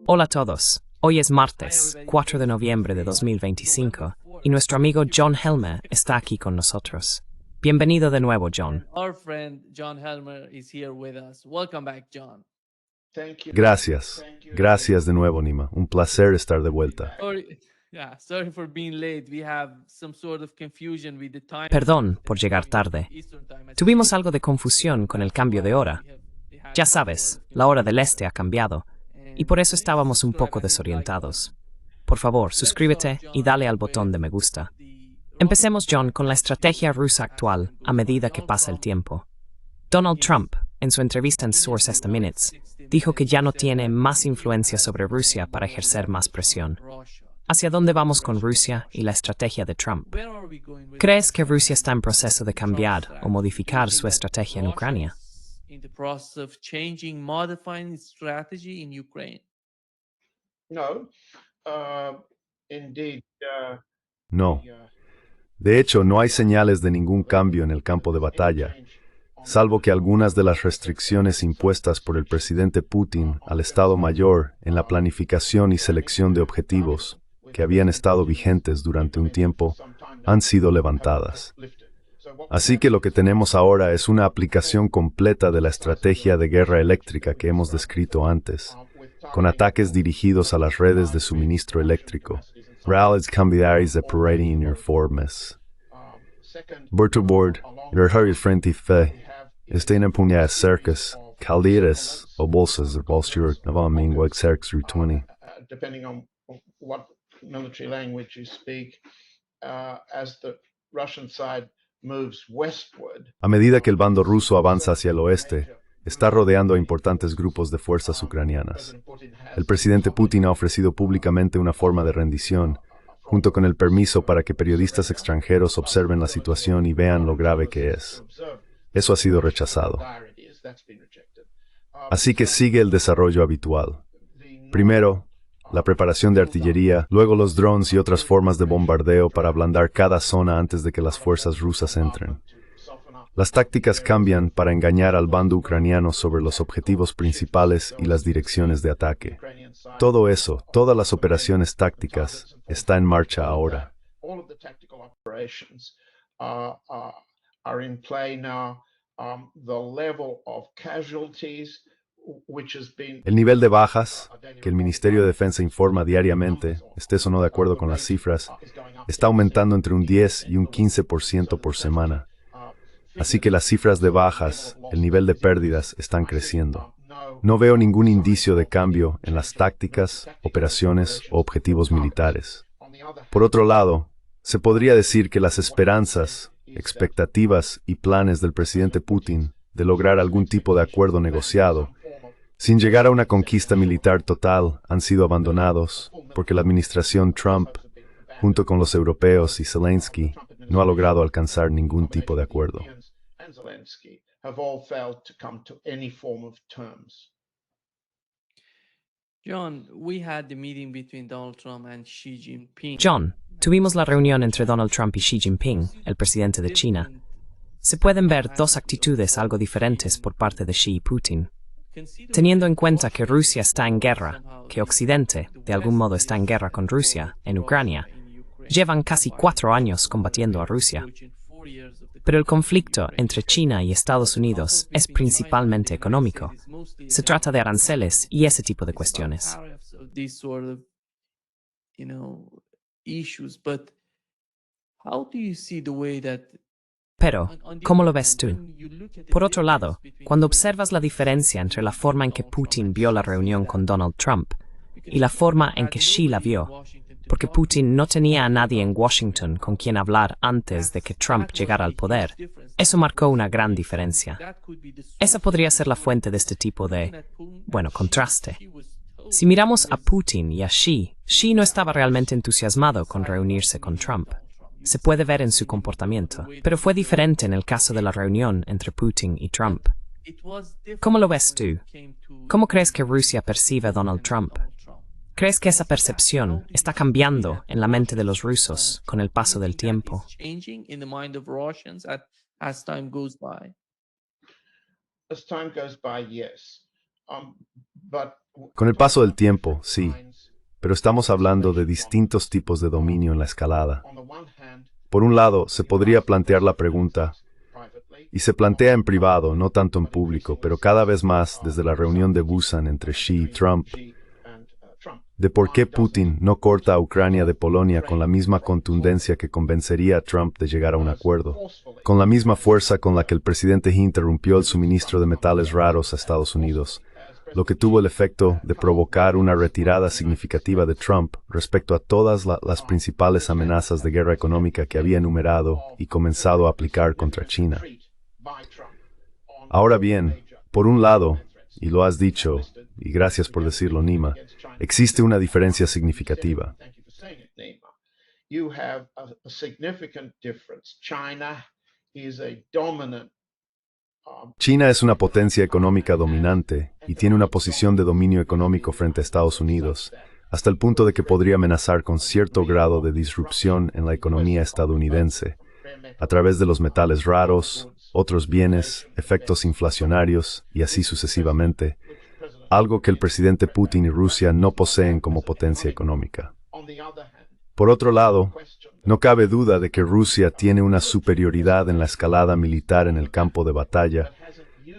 Hola a todos. Hoy es martes, 4 de noviembre de 2025, y nuestro amigo John Helmer está aquí con nosotros. Bienvenido de nuevo, John. Our friend John Helmer is here with us. Welcome back, John. Gracias. Gracias de nuevo, Nima. Un placer estar de vuelta. Sorry for being late. We have some sort of confusion with the time. Perdón por llegar tarde. Tuvimos algo de confusión con el cambio de hora. Ya sabes, la hora del este ha cambiado, y por eso estábamos un poco desorientados. Por favor, suscríbete y dale al botón de me gusta. Empecemos, John, con la estrategia rusa actual a medida que pasa el tiempo. Donald Trump, en su entrevista en Source Esta Minutes, dijo que ya no tiene más influencia sobre Rusia para ejercer más presión. ¿Hacia dónde vamos con Rusia y la estrategia de Trump? ¿Crees que Rusia está en proceso de cambiar o modificar su estrategia en Ucrania? In the process of changing, modifying its strategy in Ukraine. No, indeed. No. De hecho, no hay señales de ningún cambio en el campo de batalla, salvo que algunas de las restricciones impuestas por el presidente Putin al Estado Mayor en la planificación y selección de objetivos, que habían estado vigentes durante un tiempo, han sido levantadas. Así que lo que tenemos ahora es una aplicación completa de la estrategia de guerra eléctrica que hemos descrito antes, con ataques dirigidos a las redes de suministro eléctrico, rallies cambiares operating in your formas. Board, el frente fe, estén empuñadas cercas, calderas o bolsas de bolsur, novamente cercas 20. Depending on what military language you speak, as the Russian side moves westward. A medida que el bando ruso avanza hacia el oeste, está rodeando a importantes grupos de fuerzas ucranianas. El presidente Putin ha ofrecido públicamente una forma de rendición, junto con el permiso para que periodistas extranjeros observen la situación y vean lo grave que es. Eso ha sido rechazado. Así que sigue el desarrollo habitual. Primero, la preparación de artillería, luego los drones y otras formas de bombardeo para ablandar cada zona antes de que las fuerzas rusas entren. Las tácticas cambian para engañar al bando ucraniano sobre los objetivos principales y las direcciones de ataque. Todo eso, todas las operaciones tácticas, está en marcha ahora. El nivel de bajas, que el Ministerio de Defensa informa diariamente, estés o no de acuerdo con las cifras, está aumentando entre un 10 y un 15% por semana. Así que las cifras de bajas, el nivel de pérdidas, están creciendo. No veo ningún indicio de cambio en las tácticas, operaciones o objetivos militares. Por otro lado, se podría decir que las esperanzas, expectativas y planes del presidente Putin de lograr algún tipo de acuerdo negociado, sin llegar a una conquista militar total, han sido abandonados porque la administración Trump, junto con los europeos y Zelensky, no ha logrado alcanzar ningún tipo de acuerdo. John, we had the meeting between Donald Trump and Xi Jinping. John, tuvimos la reunión entre Donald Trump y Xi Jinping, el presidente de China. Se pueden ver dos actitudes algo diferentes por parte de Xi y Putin. Teniendo en cuenta que Rusia está en guerra, que Occidente, de algún modo, está en guerra con Rusia, en Ucrania, llevan casi 4 años combatiendo a Rusia. Pero el conflicto entre China y Estados Unidos es principalmente económico. Se trata de aranceles y ese tipo de cuestiones. Pero, ¿cómo lo ves tú? Por otro lado, cuando observas la diferencia entre la forma en que Putin vio la reunión con Donald Trump y la forma en que Xi la vio, porque Putin no tenía a nadie en Washington con quien hablar antes de que Trump llegara al poder, eso marcó una gran diferencia. Esa podría ser la fuente de este tipo de, contraste. Si miramos a Putin y a Xi, Xi no estaba realmente entusiasmado con reunirse con Trump. Se puede ver en su comportamiento, pero fue diferente en el caso de la reunión entre Putin y Trump. ¿Cómo lo ves tú? ¿Cómo crees que Rusia percibe a Donald Trump? ¿Crees que esa percepción está cambiando en la mente de los rusos con el paso del tiempo? As time goes by, yes. But Con el paso del tiempo, sí, pero estamos hablando de distintos tipos de dominio en la escalada. on the one hand, Por un lado, se podría plantear la pregunta, privately, y se plantea en privado, no tanto en público, pero cada vez más desde la reunión de Busan entre Xi y Trump, Xi and Trump. de por qué Putin no corta a Ucrania de Polonia con la misma contundencia que convencería a Trump de llegar a un acuerdo, con la misma fuerza con la que el presidente Xi interrumpió el suministro de metales raros a Estados Unidos, lo que tuvo el efecto de provocar una retirada significativa de Trump respecto a todas las principales amenazas de guerra económica que había enumerado y comenzado a aplicar contra China. Ahora bien, por un lado, y lo has dicho, y gracias por decirlo, Nima, existe una diferencia significativa. Thank you for saying it, Nima. You have a significant difference. China is a dominant China es una potencia económica dominante y tiene una posición de dominio económico frente a Estados Unidos, hasta el punto de que podría amenazar con cierto grado de disrupción en la economía estadounidense, a través de los metales raros, otros bienes, efectos inflacionarios y así sucesivamente, algo que el presidente Putin y Rusia no poseen como potencia económica. on the other hand. Por otro lado, no cabe duda de que Rusia tiene una superioridad en la escalada militar en el campo de batalla,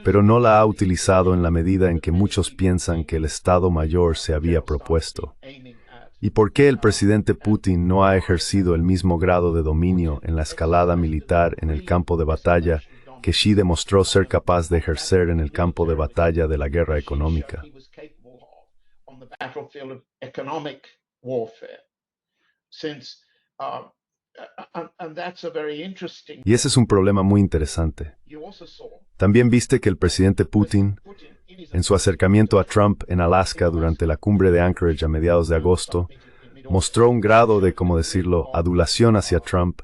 pero no la ha utilizado en la medida en que muchos piensan que el Estado Mayor se había propuesto. Aiming at ¿Y por qué el presidente Putin no ha ejercido el mismo grado de dominio en la escalada militar en el campo de batalla que Xi demostró ser capaz de ejercer en el campo de batalla de la guerra económica? he was capable of on the battlefield of economic warfare. Since and that's a very interesting. Y ese es un problema muy interesante. You also saw También viste que el presidente Putin, Putin in his en su acercamiento a Trump en Alaska durante la cumbre de Anchorage a mediados de agosto, mostró un grado de, como decirlo, adulación hacia Trump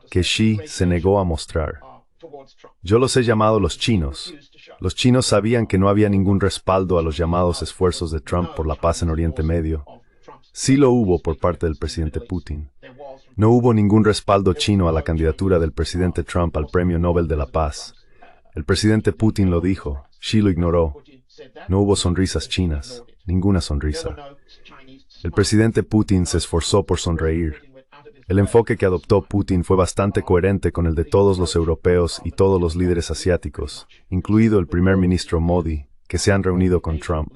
que Xi se negó a mostrar. towards Trump. Yo los he llamado los chinos. Los chinos sabían que no había ningún respaldo a los llamados esfuerzos de Trump por la paz en Oriente Medio. Sí lo hubo por parte del presidente Putin. No hubo ningún respaldo chino a la candidatura del presidente Trump al Premio Nobel de la Paz. El presidente Putin lo dijo, Xi lo ignoró. No hubo sonrisas chinas, ninguna sonrisa. El presidente Putin se esforzó por sonreír. El enfoque que adoptó Putin fue bastante coherente con el de todos los europeos y todos los líderes asiáticos, incluido el primer ministro Modi, que se han reunido con Trump.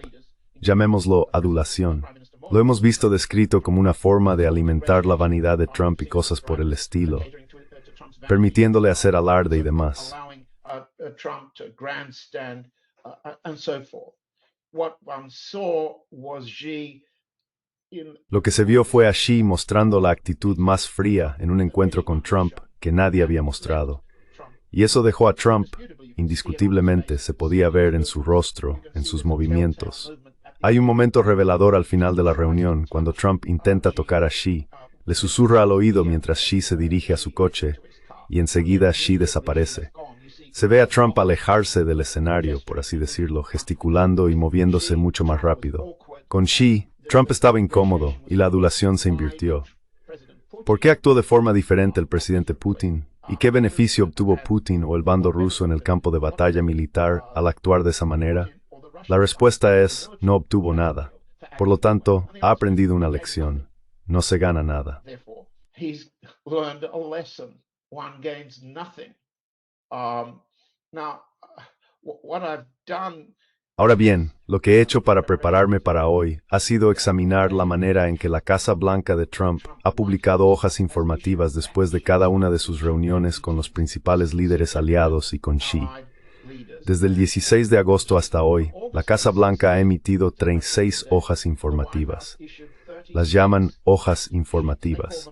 Llamémoslo adulación. Lo hemos visto descrito como una forma de alimentar la vanidad de Trump y cosas por el estilo, permitiéndole hacer alarde y demás. Allowing Trump to grandstand and so forth. What one saw was Xi in Lo que se vio fue a Xi mostrando la actitud más fría en un encuentro con Trump que nadie había mostrado. Y eso dejó a Trump, indiscutiblemente, se podía ver en su rostro, en sus movimientos. Hay un momento revelador al final de la reunión, cuando Trump intenta tocar a Xi, le susurra al oído mientras Xi se dirige a su coche, y enseguida Xi desaparece. Se ve a Trump alejarse del escenario, por así decirlo, gesticulando y moviéndose mucho más rápido. Con Xi, Trump estaba incómodo y la adulación se invirtió. ¿Por qué actuó de forma diferente el presidente Putin? ¿Y qué beneficio obtuvo Putin o el bando ruso en el campo de batalla militar al actuar de esa manera? La respuesta es, no obtuvo nada. Por lo tanto, ha aprendido una lección. No se gana nada. Therefore, he's learned a lesson. One gains nothing. Now, what I've done. Ahora bien, lo que he hecho para prepararme para hoy ha sido examinar la manera en que la Casa Blanca de Trump ha publicado hojas informativas después de cada una de sus reuniones con los principales líderes aliados y con Xi. Desde el 16 de agosto hasta hoy, la Casa Blanca ha emitido 36 hojas informativas. Las llaman hojas informativas.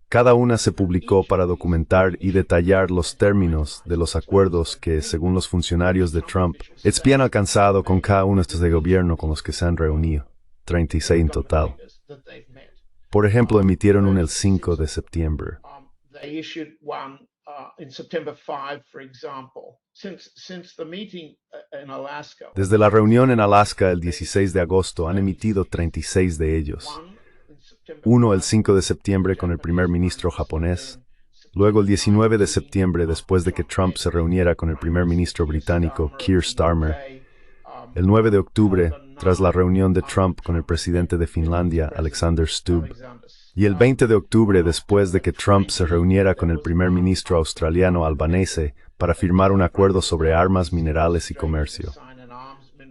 Cada una se publicó para documentar y detallar los términos de los acuerdos que, según los funcionarios de Trump, han alcanzado con cada uno de estos de gobierno con los que se han reunido, 36 en total. Por ejemplo, emitieron uno el 5 de septiembre. They issued one in September 5, for example. Since the meeting in Alaska. Desde la reunión en Alaska el 16 de agosto han emitido 36 de ellos. Uno el 5 de septiembre con el primer ministro japonés, luego el 19 de septiembre después de que Trump se reuniera con el primer ministro británico Keir Starmer, el 9 de octubre, tras la reunión de Trump con el presidente de Finlandia, Alexander Stubb, y el 20 de octubre después de que Trump se reuniera con el primer ministro australiano Albanese para firmar un acuerdo sobre armas, minerales y comercio.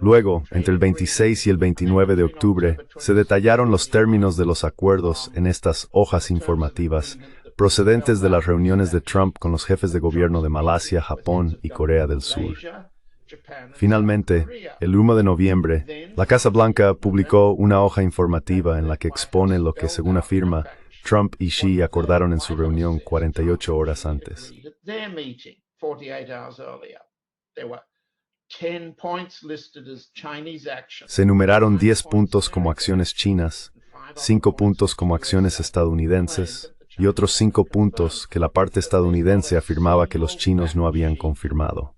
Luego, entre el 26 y el 29 de octubre, se detallaron los términos de los acuerdos en estas hojas informativas procedentes de las reuniones de Trump con los jefes de gobierno de Malasia, Japón y Corea del Sur. Finalmente, el 1 de noviembre, la Casa Blanca publicó una hoja informativa en la que expone lo que, según afirma, Trump y Xi acordaron en su reunión 48 horas antes. Se enumeraron 10 puntos como acciones chinas, 5 puntos como acciones estadounidenses y otros 5 puntos que la parte estadounidense afirmaba que los chinos no habían confirmado.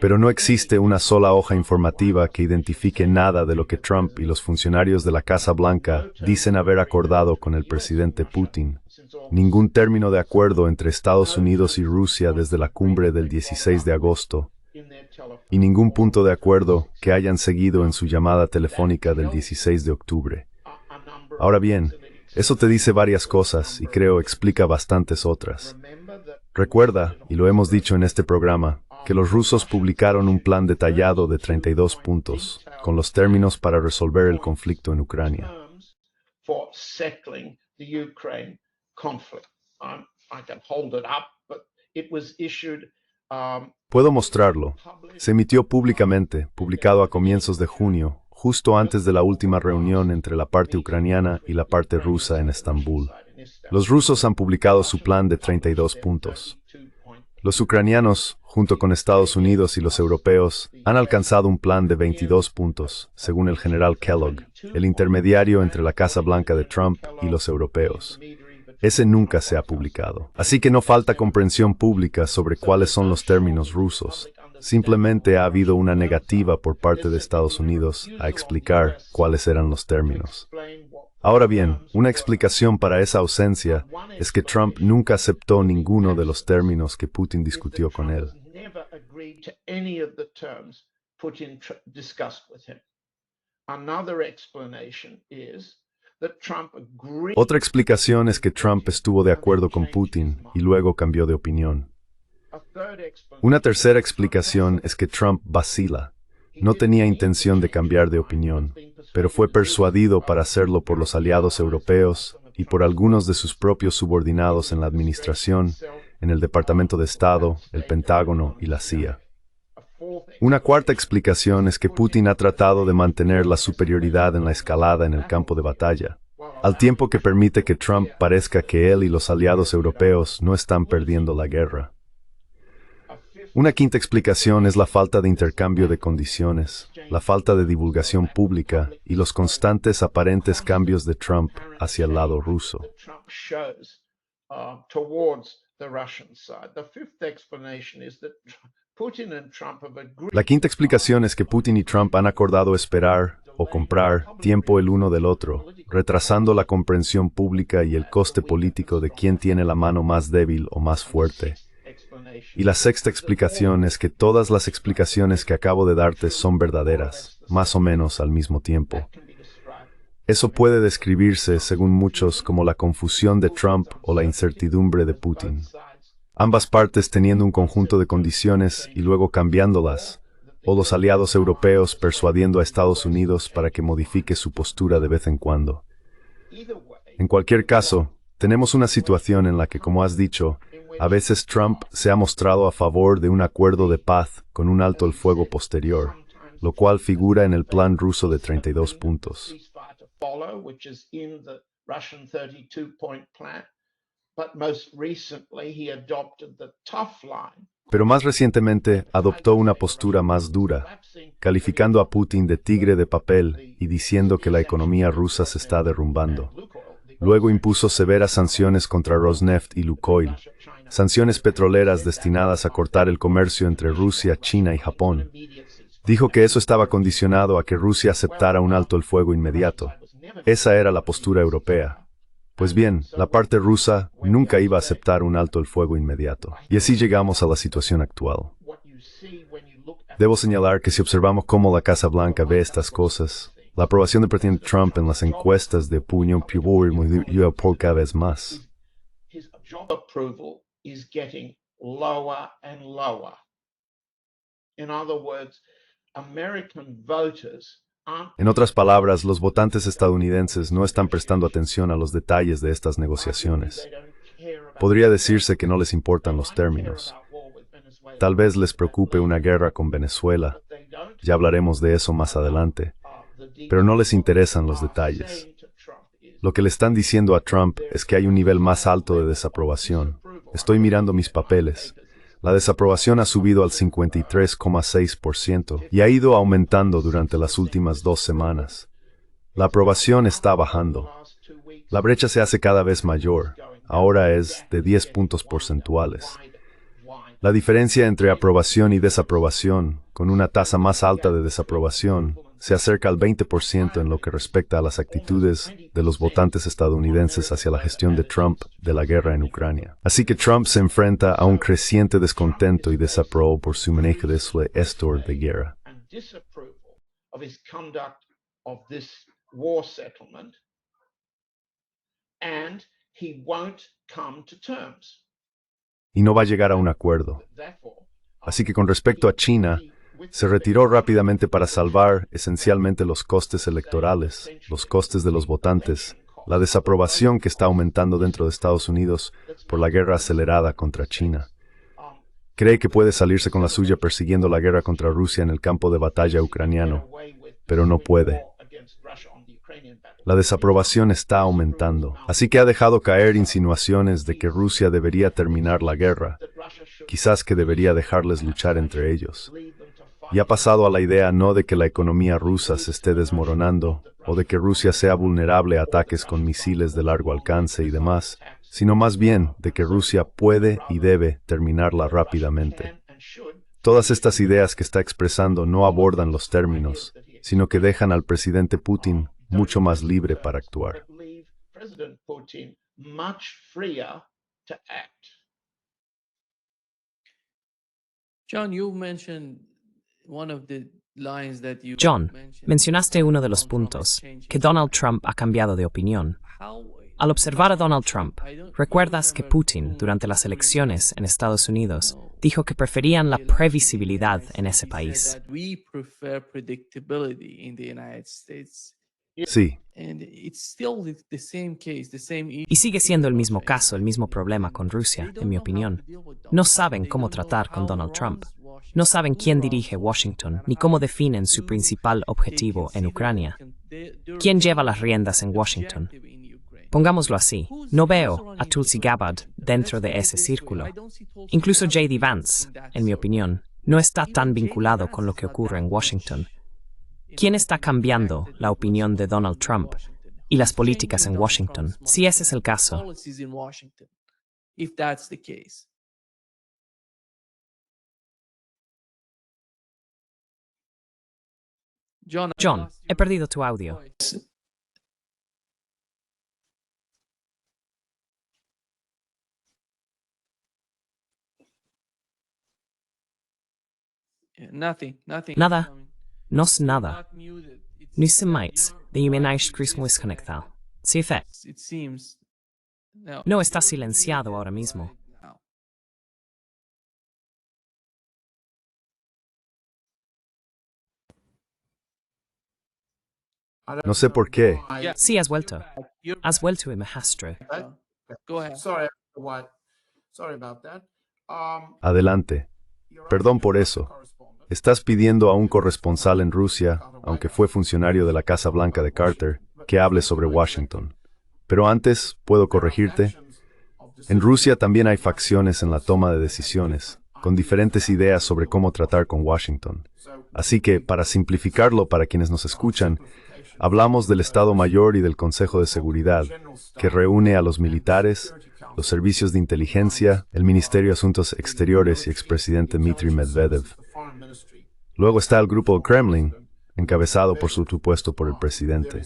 Pero no existe una sola hoja informativa que identifique nada de lo que Trump y los funcionarios de la Casa Blanca dicen haber acordado con el presidente Putin. Ningún término de acuerdo entre Estados Unidos y Rusia desde la cumbre del 16 de agosto, y ningún punto de acuerdo que hayan seguido en su llamada telefónica del 16 de octubre. Ahora bien, eso te dice varias cosas y creo explica bastantes otras. Recuerda, y lo hemos dicho en este programa, que los rusos publicaron un plan detallado de 32 puntos, con los términos para resolver el conflicto en Ucrania. Puedo mostrarlo. Se emitió públicamente, publicado a comienzos de junio, justo antes de la última reunión entre la parte ucraniana y la parte rusa en Estambul. Los rusos han publicado su plan de 32 puntos. Los ucranianos, junto con Estados Unidos y los europeos, han alcanzado un plan de 22 puntos, según el general Kellogg, el intermediario entre la Casa Blanca de Trump y los europeos. Ese nunca se ha publicado. Así que no falta comprensión pública sobre cuáles son los términos rusos. Simplemente ha habido una negativa por parte de Estados Unidos a explicar cuáles eran los términos. Ahora bien, una explicación para esa ausencia es que Trump nunca aceptó ninguno de los términos que Putin discutió con él. Otra explicación es que Trump estuvo de acuerdo con Putin y luego cambió de opinión. Una tercera explicación es que Trump vacila. No tenía intención de cambiar de opinión, pero fue persuadido para hacerlo por los aliados europeos y por algunos de sus propios subordinados en la administración, en el Departamento de Estado, el Pentágono y la CIA. Una cuarta explicación es que Putin ha tratado de mantener la superioridad en la escalada en el campo de batalla, al tiempo que permite que Trump parezca que él y los aliados europeos no están perdiendo la guerra. Una quinta explicación es la falta de intercambio de condiciones, la falta de divulgación pública y los constantes aparentes cambios de Trump hacia el lado ruso. La quinta explicación es que Putin y Trump han acordado esperar o comprar tiempo el uno del otro, retrasando la comprensión pública y el coste político de quién tiene la mano más débil o más fuerte. Y la sexta explicación es que todas las explicaciones que acabo de darte son verdaderas, más o menos al mismo tiempo. Eso puede describirse, según muchos, como la confusión de Trump o la incertidumbre de Putin. Ambas partes teniendo un conjunto de condiciones y luego cambiándolas, o los aliados europeos persuadiendo a Estados Unidos para que modifique su postura de vez en cuando. En cualquier caso, tenemos una situación en la que, como has dicho, a veces Trump se ha mostrado a favor de un acuerdo de paz con un alto el fuego posterior, lo cual figura en el plan ruso de 32 puntos. Pero más recientemente adoptó una postura más dura, calificando a Putin de tigre de papel y diciendo que la economía rusa se está derrumbando. Luego impuso severas sanciones contra Rosneft y Lukoil, sanciones petroleras destinadas a cortar el comercio entre Rusia, China y Japón. Dijo que eso estaba condicionado a que Rusia aceptara un alto el fuego inmediato. Esa era la postura europea. Pues bien, la parte rusa nunca iba a aceptar un alto el fuego inmediato. Y así llegamos a la situación actual. Debo señalar que si observamos cómo la Casa Blanca ve estas cosas, la aprobación del presidente Trump en las encuestas de opinión disminuyó por cada vez más. His job approval is getting lower and lower. In other words, American voters aren't. En otras palabras, los votantes estadounidenses no están prestando atención a los detalles de estas negociaciones. Podría decirse que no les importan los términos. Tal vez les preocupe una guerra con Venezuela. Ya hablaremos de eso más adelante. Pero no les interesan los detalles. Lo que le están diciendo a Trump es que hay un nivel más alto de desaprobación. Estoy mirando mis papeles. La desaprobación ha subido al 53,6% y ha ido aumentando durante las últimas 2 semanas. La aprobación está bajando. La brecha se hace cada vez mayor. Ahora es de 10 puntos porcentuales. La diferencia entre aprobación y desaprobación, con una tasa más alta de desaprobación, se acerca al 20% en lo que respecta a las actitudes de los votantes estadounidenses hacia la gestión de Trump de la guerra en Ucrania. Así que Trump se enfrenta a un creciente descontento y desaprobo por su manejo de su gestor de guerra. Y no va a llegar a un acuerdo. Así que con respecto a China, se retiró rápidamente para salvar esencialmente los costes electorales, los costes de los votantes, la desaprobación que está aumentando dentro de Estados Unidos por la guerra acelerada contra China. Cree que puede salirse con la suya persiguiendo la guerra contra Rusia en el campo de batalla ucraniano, pero no puede. La desaprobación está aumentando, así que ha dejado caer insinuaciones de que Rusia debería terminar la guerra, quizás que debería dejarles luchar entre ellos. Y ha pasado a la idea no de que la economía rusa se esté desmoronando, o de que Rusia sea vulnerable a ataques con misiles de largo alcance y demás, sino más bien de que Rusia puede y debe terminarla rápidamente. Todas estas ideas que está expresando no abordan los términos, sino que dejan al presidente Putin mucho más libre para actuar. John, mencionaste uno de los puntos, que Donald Trump ha cambiado de opinión. Al observar a Donald Trump, ¿recuerdas que Putin, durante las elecciones en Estados Unidos, dijo que preferían la previsibilidad en ese país? Sí. Y sigue siendo el mismo caso, el mismo problema con Rusia, en mi opinión. No saben cómo tratar con Donald Trump. No saben quién dirige Washington, ni cómo definen su principal objetivo en Ucrania. ¿Quién lleva las riendas en Washington? Pongámoslo así, no veo a Tulsi Gabbard dentro de ese círculo. Incluso J.D. Vance, en mi opinión, no está tan vinculado con lo que ocurre en Washington. ¿Quién está cambiando la opinión de Donald Trump y las políticas en Washington, si ese es el caso? John, he perdido tu audio. Nada. Nos nada. Nu som mates, det är min Christmas conectal. Sí, fe. No está silenciado ahora mismo. No sé por qué. Sí, has vuelto. Has vuelto, Mahastro. Adelante. Perdón por eso. Estás pidiendo a un corresponsal en Rusia, aunque fue funcionario de la Casa Blanca de Carter, que hable sobre Washington. Pero antes, ¿puedo corregirte? En Rusia también hay facciones en la toma de decisiones, con diferentes ideas sobre cómo tratar con Washington. Así que, para simplificarlo para quienes nos escuchan, hablamos del Estado Mayor y del Consejo de Seguridad, que reúne a los militares, los servicios de inteligencia, el Ministerio de Asuntos Exteriores y expresidente Dmitry Medvedev. Luego está el grupo Kremlin, encabezado por supuesto por el presidente.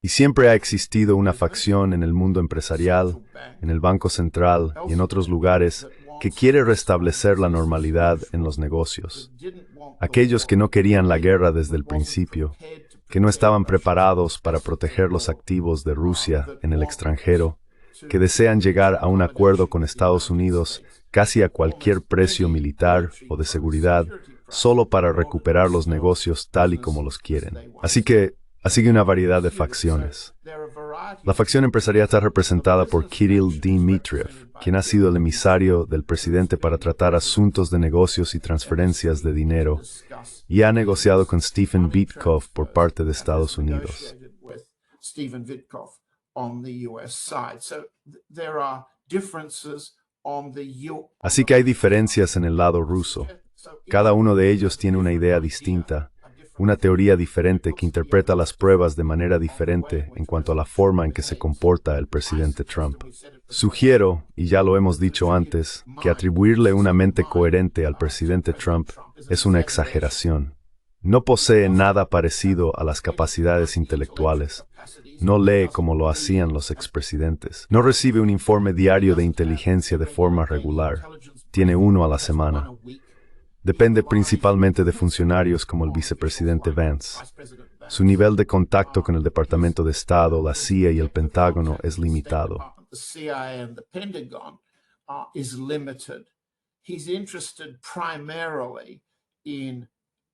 Y siempre ha existido una facción en el mundo empresarial, en el Banco Central y en otros lugares que quiere restablecer la normalidad en los negocios. Aquellos que no querían la guerra desde el principio, que no estaban preparados para proteger los activos de Rusia en el extranjero, que desean llegar a un acuerdo con Estados Unidos casi a cualquier precio militar o de seguridad, solo para recuperar los negocios tal y como los quieren. Así que una variedad de facciones. La facción empresarial está representada por Kirill Dmitriev, quien ha sido el emisario del presidente para tratar asuntos de negocios y transferencias de dinero, y ha negociado con Stephen Witkoff por parte de Estados Unidos. Así que hay diferencias en el lado ruso. Cada uno de ellos tiene una idea distinta, una teoría diferente que interpreta las pruebas de manera diferente en cuanto a la forma en que se comporta el presidente Trump. Sugiero, y ya lo hemos dicho antes, que atribuirle una mente coherente al presidente Trump es una exageración. No posee nada parecido a las capacidades intelectuales. No lee como lo hacían los expresidentes. No recibe un informe diario de inteligencia de forma regular. Tiene uno a la semana. Depende principalmente de funcionarios como el vicepresidente Vance. Su nivel de contacto con el Departamento de Estado, la CIA y el Pentágono es limitado.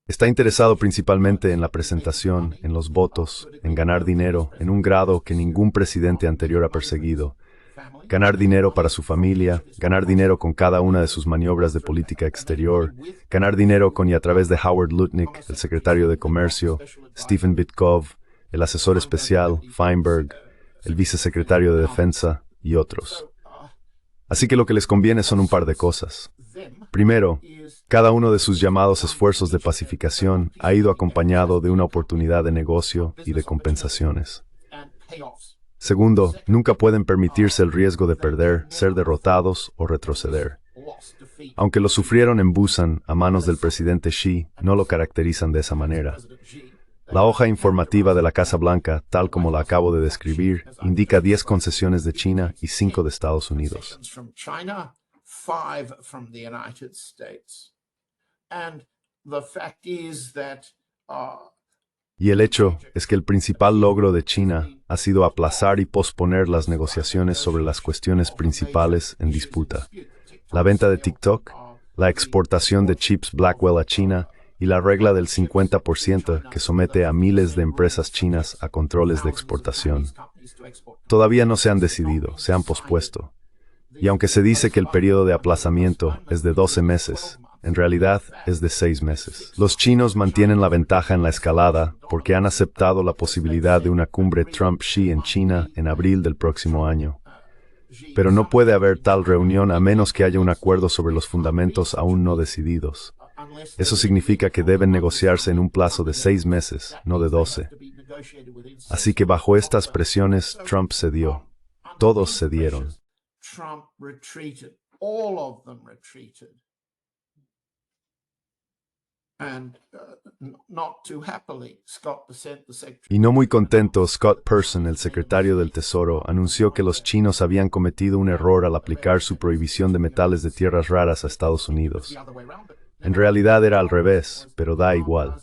Está interesado principalmente en la presentación, en los votos, en ganar dinero, en un grado que ningún presidente anterior ha perseguido. Ganar dinero para su familia, ganar dinero con cada una de sus maniobras de política exterior, ganar dinero con y a través de Howard Lutnick, el secretario de Comercio, Stephen Witkoff, el asesor especial, Feinberg, el vicesecretario de Defensa y otros. Así que lo que les conviene son un par de cosas. Primero, cada uno de sus llamados esfuerzos de pacificación ha ido acompañado de una oportunidad de negocio y de compensaciones. Segundo, nunca pueden permitirse el riesgo de perder, ser derrotados o retroceder. Aunque lo sufrieron en Busan a manos del presidente Xi, no lo caracterizan de esa manera. La hoja informativa de la Casa Blanca, tal como la acabo de describir, indica 10 concesiones de China y 5 de Estados Unidos. Y el hecho es que el principal logro de China ha sido aplazar y posponer las negociaciones sobre las cuestiones principales en disputa: la venta de TikTok, la exportación de chips Blackwell a China y la regla del 50% que somete a miles de empresas chinas a controles de exportación. Todavía no se han decidido, se han pospuesto. Y aunque se dice que el periodo de aplazamiento es de 12 meses, en realidad es de 6 meses. Los chinos mantienen la ventaja en la escalada porque han aceptado la posibilidad de una cumbre Trump-Xi en China en abril del próximo año. Pero no puede haber tal reunión a menos que haya un acuerdo sobre los fundamentos aún no decididos. Eso significa que deben negociarse en un plazo de 6 meses, no de 12. Así que bajo estas presiones, Trump cedió. Todos cedieron. Y no muy contento, Scott Person, el secretario del Tesoro, anunció que los chinos habían cometido un error al aplicar su prohibición de metales de tierras raras a Estados Unidos. En realidad era al revés, pero da igual.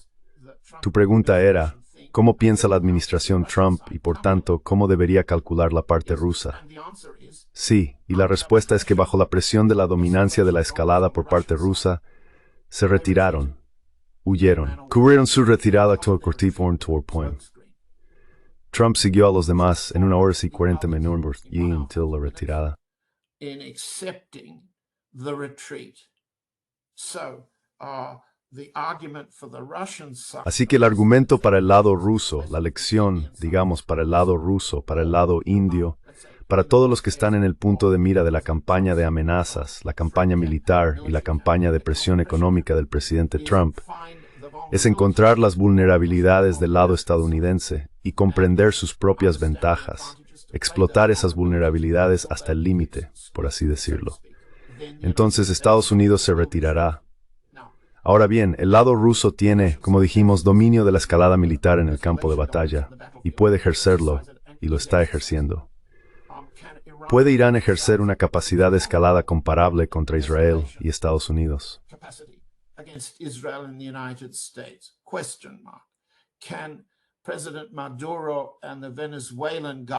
Tu pregunta era, ¿cómo piensa la administración Trump y por tanto, cómo debería calcular la parte rusa? Sí, y la respuesta es que bajo la presión de la dominancia de la escalada por parte rusa, se retiraron. Huyeron. Cubrieron su retirada actual Cortiform Tour Point. Trump siguió a los demás en 1 hora y 40 minutos y until la retirada. Así que el argumento para el lado ruso, la lección, digamos, para el lado ruso, para el lado indio, para todos los que están en el punto de mira de la campaña de amenazas, la campaña militar y la campaña de presión económica del presidente Trump, es encontrar las vulnerabilidades del lado estadounidense y comprender sus propias ventajas, explotar esas vulnerabilidades hasta el límite, por así decirlo. Entonces Estados Unidos se retirará. Ahora bien, el lado ruso tiene, como dijimos, dominio de la escalada militar en el campo de batalla, y puede ejercerlo, y lo está ejerciendo. ¿Puede Irán ejercer una capacidad de escalada comparable contra Israel y Estados Unidos?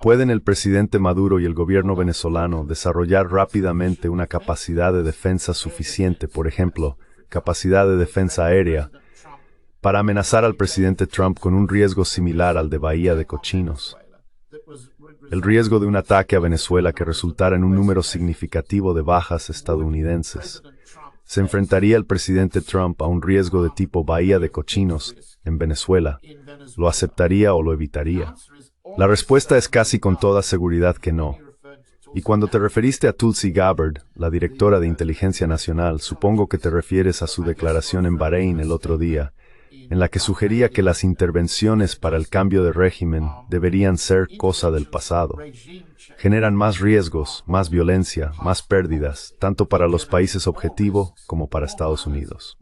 ¿Pueden el presidente Maduro y el gobierno venezolano desarrollar rápidamente una capacidad de defensa suficiente, por ejemplo, capacidad de defensa aérea, para amenazar al presidente Trump con un riesgo similar al de Bahía de Cochinos? El riesgo de un ataque a Venezuela que resultara en un número significativo de bajas estadounidenses. ¿Se enfrentaría el presidente Trump a un riesgo de tipo Bahía de Cochinos en Venezuela? ¿Lo aceptaría o lo evitaría? La respuesta es casi con toda seguridad que no. Y cuando te referiste a Tulsi Gabbard, la directora de Inteligencia Nacional, supongo que te refieres a su declaración en Bahrein el otro día, en la que sugería que las intervenciones para el cambio de régimen deberían ser cosa del pasado. Generan más riesgos, más violencia, más pérdidas, tanto para los países objetivo como para Estados Unidos.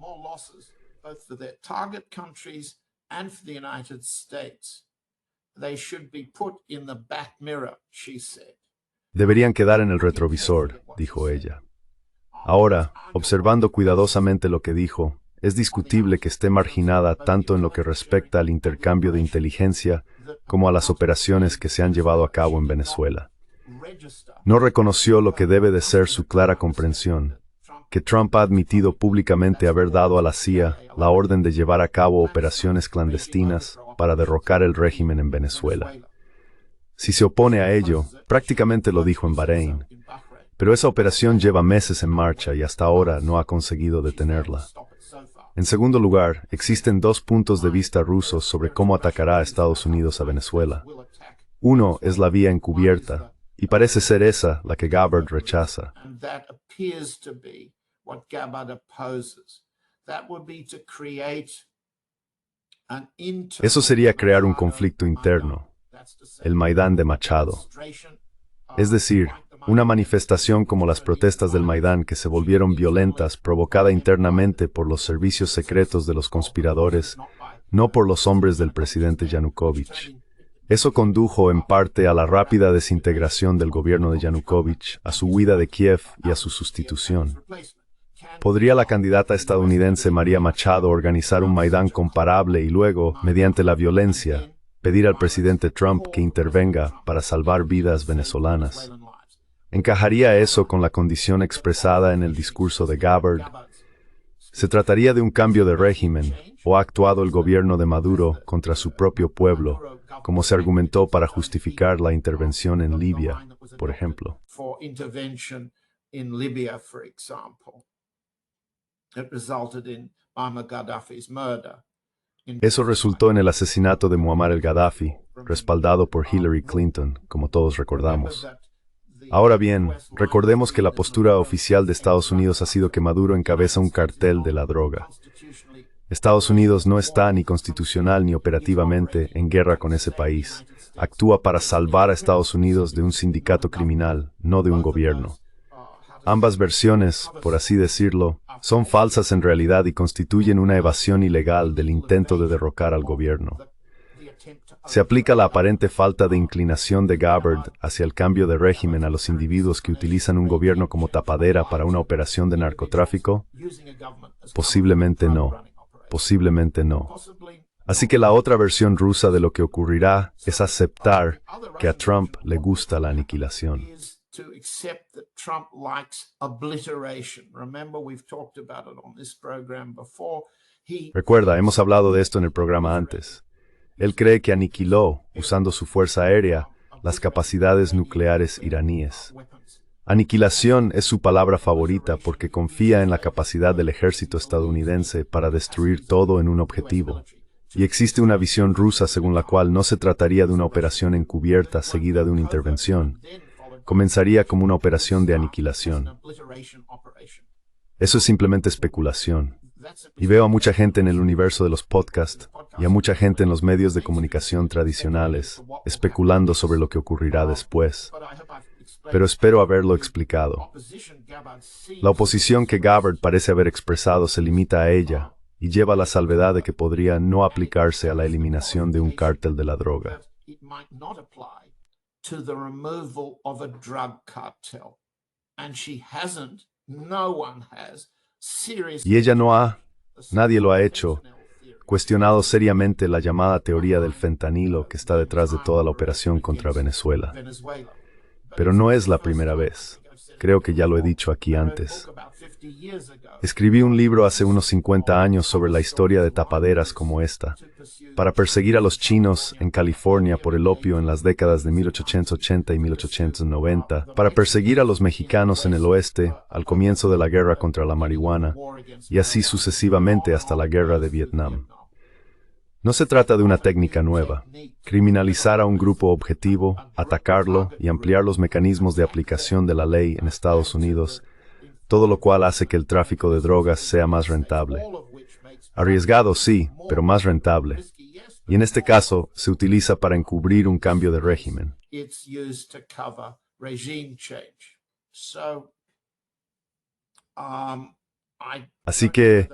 Deberían quedar en el retrovisor, dijo ella. Ahora, observando cuidadosamente lo que dijo, es discutible que esté marginada tanto en lo que respecta al intercambio de inteligencia como a las operaciones que se han llevado a cabo en Venezuela. No reconoció lo que debe de ser su clara comprensión, que Trump ha admitido públicamente haber dado a la CIA la orden de llevar a cabo operaciones clandestinas para derrocar el régimen en Venezuela. Si se opone a ello, prácticamente lo dijo en Bahrein, pero esa operación lleva meses en marcha y hasta ahora no ha conseguido detenerla. En segundo lugar, existen dos puntos de vista rusos sobre cómo atacará a Estados Unidos a Venezuela. Uno es la vía encubierta, y parece ser esa la que Gabbard rechaza. Eso sería crear un conflicto interno, el Maidán de Machado. Es decir, una manifestación como las protestas del Maidán que se volvieron violentas, provocada internamente por los servicios secretos de los conspiradores, no por los hombres del presidente Yanukovych. Eso condujo en parte a la rápida desintegración del gobierno de Yanukovych, a su huida de Kiev y a su sustitución. ¿Podría la candidata estadounidense María Machado organizar un Maidán comparable y luego, mediante la violencia, pedir al presidente Trump que intervenga para salvar vidas venezolanas? ¿Encajaría eso con la condición expresada en el discurso de Gabbard? ¿Se trataría de un cambio de régimen o ha actuado el gobierno de Maduro contra su propio pueblo, como se argumentó para justificar la intervención en Libia, por ejemplo? Eso resultó en el asesinato de Muammar el-Gaddafi, respaldado por Hillary Clinton, como todos recordamos. Ahora bien, recordemos que la postura oficial de Estados Unidos ha sido que Maduro encabeza un cartel de la droga. Estados Unidos no está ni constitucional ni operativamente en guerra con ese país. Actúa para salvar a Estados Unidos de un sindicato criminal, no de un gobierno. Ambas versiones, por así decirlo, son falsas en realidad y constituyen una evasión ilegal del intento de derrocar al gobierno. Se aplica la aparente falta de inclinación de Gabbard hacia el cambio de régimen a los individuos que utilizan un gobierno como tapadera para una operación de narcotráfico. Posiblemente no. Posiblemente no. Así que la otra versión rusa de lo que ocurrirá es aceptar que a Trump le gusta la aniquilación. Recuerda, hemos hablado de esto en el programa antes. Él cree que aniquiló, usando su fuerza aérea, las capacidades nucleares iraníes. Aniquilación es su palabra favorita porque confía en la capacidad del ejército estadounidense para destruir todo en un objetivo. Y existe una visión rusa según la cual no se trataría de una operación encubierta seguida de una intervención. Comenzaría como una operación de aniquilación. Eso es simplemente especulación. Y veo a mucha gente en el universo de los podcasts y a mucha gente en los medios de comunicación tradicionales especulando sobre lo que ocurrirá después. Pero espero haberlo explicado. La oposición que Gabbard parece haber expresado se limita a ella, y lleva la salvedad de que podría no aplicarse a la eliminación de un cártel de la droga. It might not apply to the removal of a drug cartel. And she hasn't, no one has, seriously. Y ella nadie lo ha hecho, cuestionado seriamente la llamada teoría del fentanilo que está detrás de toda la operación contra Venezuela. Pero no es la primera vez. Creo que ya lo he dicho aquí antes. Escribí un libro hace unos 50 años sobre la historia de tapaderas como esta, para perseguir a los chinos en California por el opio en las décadas de 1880 y 1890, para perseguir a los mexicanos en el oeste al comienzo de la guerra contra la marihuana, y así sucesivamente hasta la guerra de Vietnam. No se trata de una técnica nueva. Criminalizar a un grupo objetivo, atacarlo y ampliar los mecanismos de aplicación de la ley en Estados Unidos, todo lo cual hace que el tráfico de drogas sea más rentable. Arriesgado, sí, pero más rentable. Y en este caso, se utiliza para encubrir un cambio de régimen. Así que,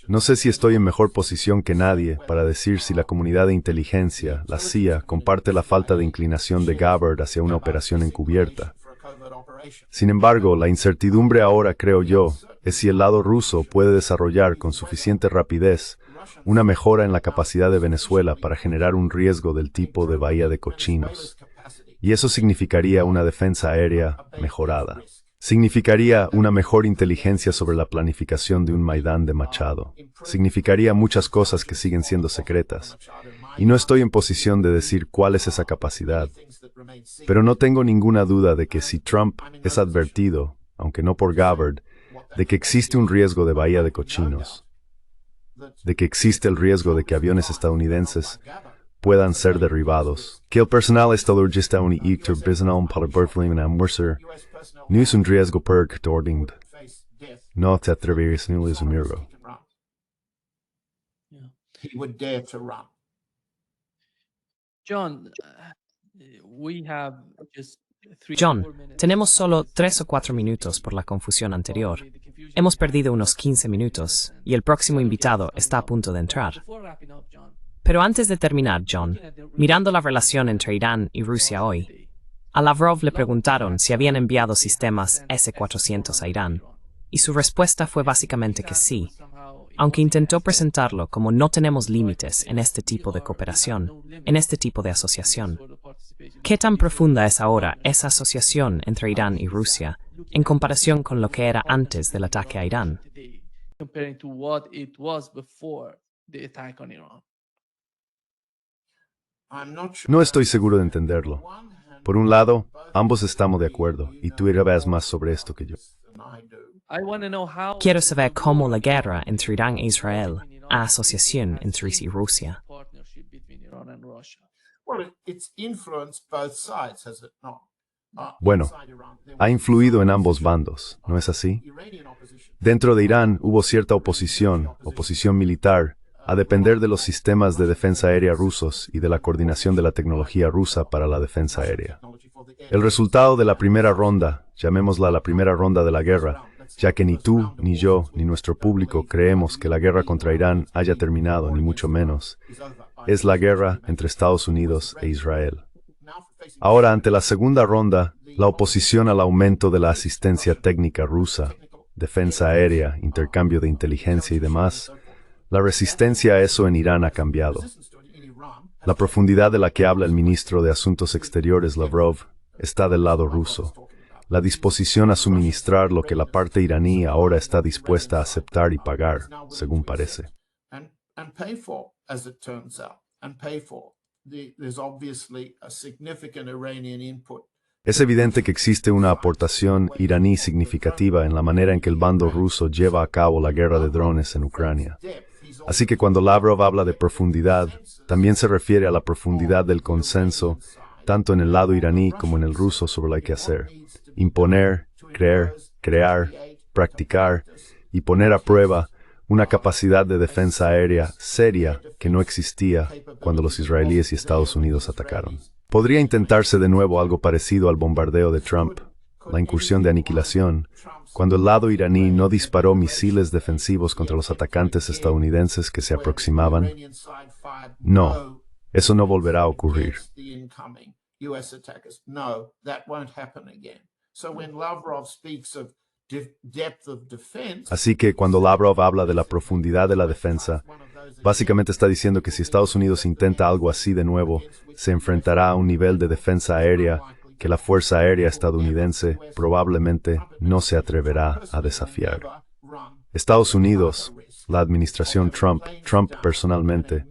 no sé si estoy en mejor posición que nadie para decir si la comunidad de inteligencia, la CIA, comparte la falta de inclinación de Gabbard hacia una operación encubierta. Sin embargo, la incertidumbre ahora, creo yo, es si el lado ruso puede desarrollar con suficiente rapidez una mejora en la capacidad de Venezuela para generar un riesgo del tipo de Bahía de Cochinos. Y eso significaría una defensa aérea mejorada. Significaría una mejor inteligencia sobre la planificación de un Maidán de Machado. Significaría muchas cosas que siguen siendo secretas. Y no estoy en posición de decir cuál es esa capacidad. Pero no tengo ninguna duda de que si Trump es advertido, aunque no por Gabbard, de que existe un riesgo de Bahía de Cochinos, de que existe el riesgo de que aviones estadounidenses puedan ser derribados, que el personal estadounidense para Berlín Mercer no es un riesgo percording, no te atreverías ni a asumirlo. He would dare to run. John, we have just John, tenemos solo 3 o 4 minutos por la confusión anterior. Hemos perdido unos 15 minutos, y el próximo invitado está a punto de entrar. Pero antes de terminar, John, mirando la relación entre Irán y Rusia hoy, a Lavrov le preguntaron si habían enviado sistemas S-400 a Irán, y su respuesta fue básicamente que sí, aunque intentó presentarlo como no tenemos límites en este tipo de cooperación, en este tipo de asociación. ¿Qué tan profunda es ahora esa asociación entre Irán y Rusia en comparación con lo que era antes del ataque a Irán? comparing to what it was before the attack on Iran? No estoy seguro de entenderlo. Por un lado, ambos estamos de acuerdo, y tú irás más sobre esto que yo. Quiero saber cómo la guerra entre Irán e Israel ha asociación entre y Rusia. Bueno, ha influido en ambos bandos, ¿no es así? Dentro de Irán hubo cierta oposición militar, a depender de los sistemas de defensa aérea rusos y de la coordinación de la tecnología rusa para la defensa aérea. El resultado de la primera ronda, llamémosla la primera ronda de la guerra, ya que ni tú, ni yo, ni nuestro público creemos que la guerra contra Irán haya terminado, ni mucho menos, es la guerra entre Estados Unidos e Israel. Ahora, ante la segunda ronda, la oposición al aumento de la asistencia técnica rusa, defensa aérea, intercambio de inteligencia y demás, la resistencia a eso en Irán ha cambiado. La profundidad de la que habla el ministro de Asuntos Exteriores Lavrov está del lado ruso. La disposición a suministrar lo que la parte iraní ahora está dispuesta a aceptar y pagar, según parece. Es evidente que existe una aportación iraní significativa en la manera en que el bando ruso lleva a cabo la guerra de drones en Ucrania. Así que cuando Lavrov habla de profundidad, también se refiere a la profundidad del consenso, tanto en el lado iraní como en el ruso sobre lo que hay que hacer. Imponer, crear, practicar y poner a prueba una capacidad de defensa aérea seria que no existía cuando los israelíes y Estados Unidos atacaron. ¿Podría intentarse de nuevo algo parecido al bombardeo de Trump, la incursión de aniquilación, cuando el lado iraní no disparó misiles defensivos contra los atacantes estadounidenses que se aproximaban? No, eso no volverá a ocurrir. Así que cuando Lavrov habla de la profundidad de la defensa, básicamente está diciendo que si Estados Unidos intenta algo así de nuevo, se enfrentará a un nivel de defensa aérea que la Fuerza Aérea estadounidense probablemente no se atreverá a desafiar. Estados Unidos, la administración Trump personalmente,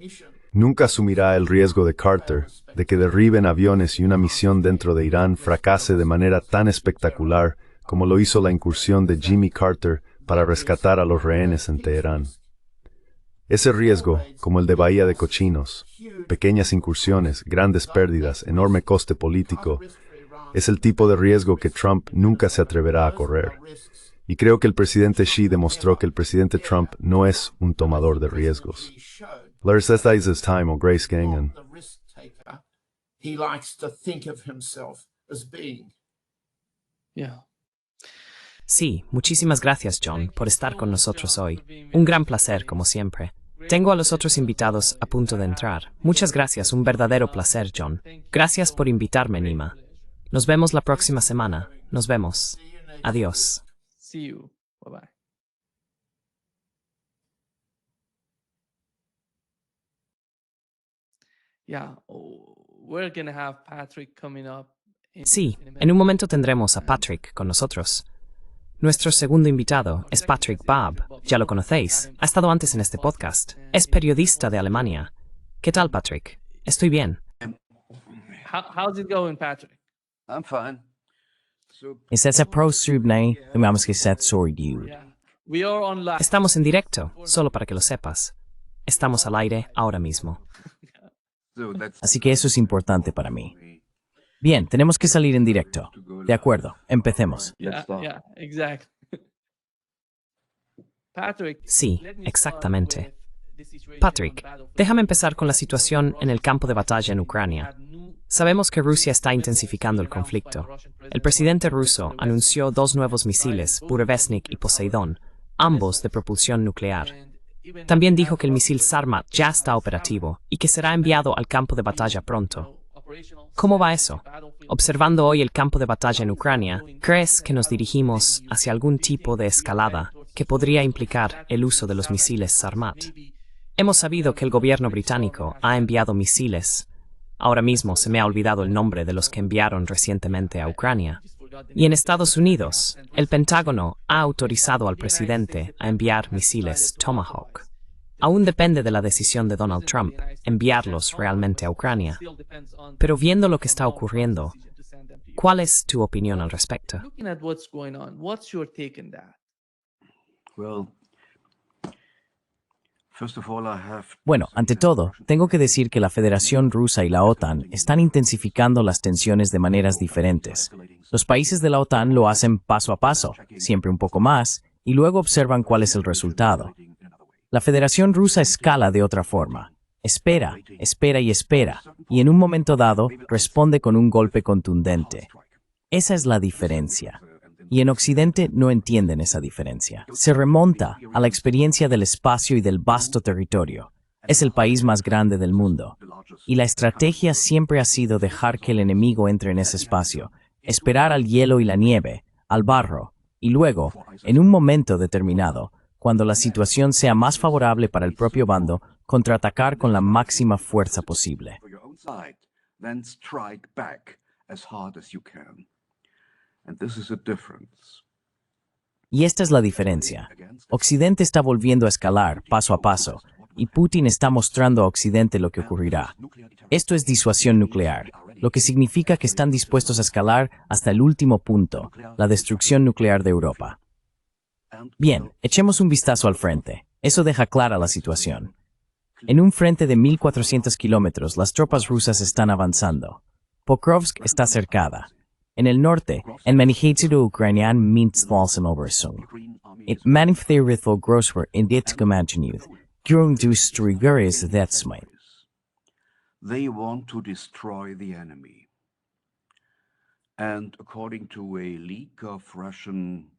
nunca asumirá el riesgo de Carter de que derriben aviones y una misión dentro de Irán fracase de manera tan espectacular como lo hizo la incursión de Jimmy Carter para rescatar a los rehenes en Teherán. Ese riesgo, como el de Bahía de Cochinos, pequeñas incursiones, grandes pérdidas, enorme coste político, es el tipo de riesgo que Trump nunca se atreverá a correr. Y creo que el presidente Xi demostró que el presidente Trump no es un tomador de riesgos. Esta es time o Grace Gangan. Sí, muchísimas gracias, John, por estar con nosotros hoy. Un gran placer, como siempre. Tengo a los otros invitados a punto de entrar. Muchas gracias, un verdadero placer, John. Gracias por invitarme, Nima. Nos vemos la próxima semana. Nos vemos. Adiós. See you. Bye-bye. Yeah, we're gonna have Patrick coming up. Sí, en un momento tendremos a Patrick con nosotros. Nuestro segundo invitado es Patrick Babb. Ya lo conocéis. Ha estado antes en este podcast. Es periodista de Alemania. ¿Qué tal, Patrick? Estoy bien. How's it going, Patrick? I'm fine. Istese prosubnej, imamski set sordiu. Yeah. We are on live. Estamos en directo, solo para que lo sepas. Estamos al aire ahora mismo. Así que eso es importante para mí. Bien, tenemos que salir en directo. De acuerdo, empecemos. Yeah, exactly. Patrick. Sí, let me start exactamente. with the situation on Patrick, the battlefield. déjame empezar con la situación en el campo de batalla en Ucrania. Sabemos que Rusia está intensificando el conflicto. El presidente ruso anunció 2 nuevos misiles, Burevestnik y Poseidón, ambos de propulsión nuclear. También dijo que el misil Sarmat ya está operativo y que será enviado al campo de batalla pronto. ¿Cómo va eso? Observando hoy el campo de batalla en Ucrania, ¿crees que nos dirigimos hacia algún tipo de escalada que podría implicar el uso de los misiles Sarmat? Hemos sabido que el gobierno británico ha enviado misiles. Ahora mismo se me ha olvidado el nombre de los que enviaron recientemente a Ucrania. Y en Estados Unidos, el Pentágono ha autorizado al presidente a enviar misiles Tomahawk. Aún depende de la decisión de Donald Trump enviarlos realmente a Ucrania. Pero viendo lo que está ocurriendo, ¿cuál es tu opinión al respecto? Looking at what's going on, what's your take on that? Well, first of all, Bueno, ante todo, tengo que decir que la Federación Rusa y la OTAN están intensificando las tensiones de maneras diferentes. Los países de la OTAN lo hacen paso a paso, siempre un poco más, y luego observan cuál es el resultado. La Federación Rusa escala de otra forma. Espera, espera y espera, y en un momento dado responde con un golpe contundente. Esa es la diferencia. Y en Occidente no entienden esa diferencia. Se remonta a la experiencia del espacio y del vasto territorio. Es el país más grande del mundo. Y la estrategia siempre ha sido dejar que el enemigo entre en ese espacio, esperar al hielo y la nieve, al barro, y luego, en un momento determinado, cuando la situación sea más favorable para el propio bando, contraatacar con la máxima fuerza posible. for your own side, then strike back as hard as you can. And this is a difference. Y esta es la diferencia. Occidente está volviendo a escalar paso a paso, y Putin está mostrando a Occidente lo que ocurrirá. Esto es disuasión nuclear, lo que significa que están dispuestos a escalar hasta el último punto, la destrucción nuclear de Europa. Bien, echemos un vistazo al frente. Eso deja clara la situación. En un frente de 1.400 kilómetros, las tropas rusas están avanzando. Pokrovsk está cercada. En el norte, en Manifiesto Ucranian Minsk-Valsen-Obersung. It manifiesto grosver in dit gemangenud, Grung du Strigures Detsmite. They want to destroy the enemy. And according to a leak of Russian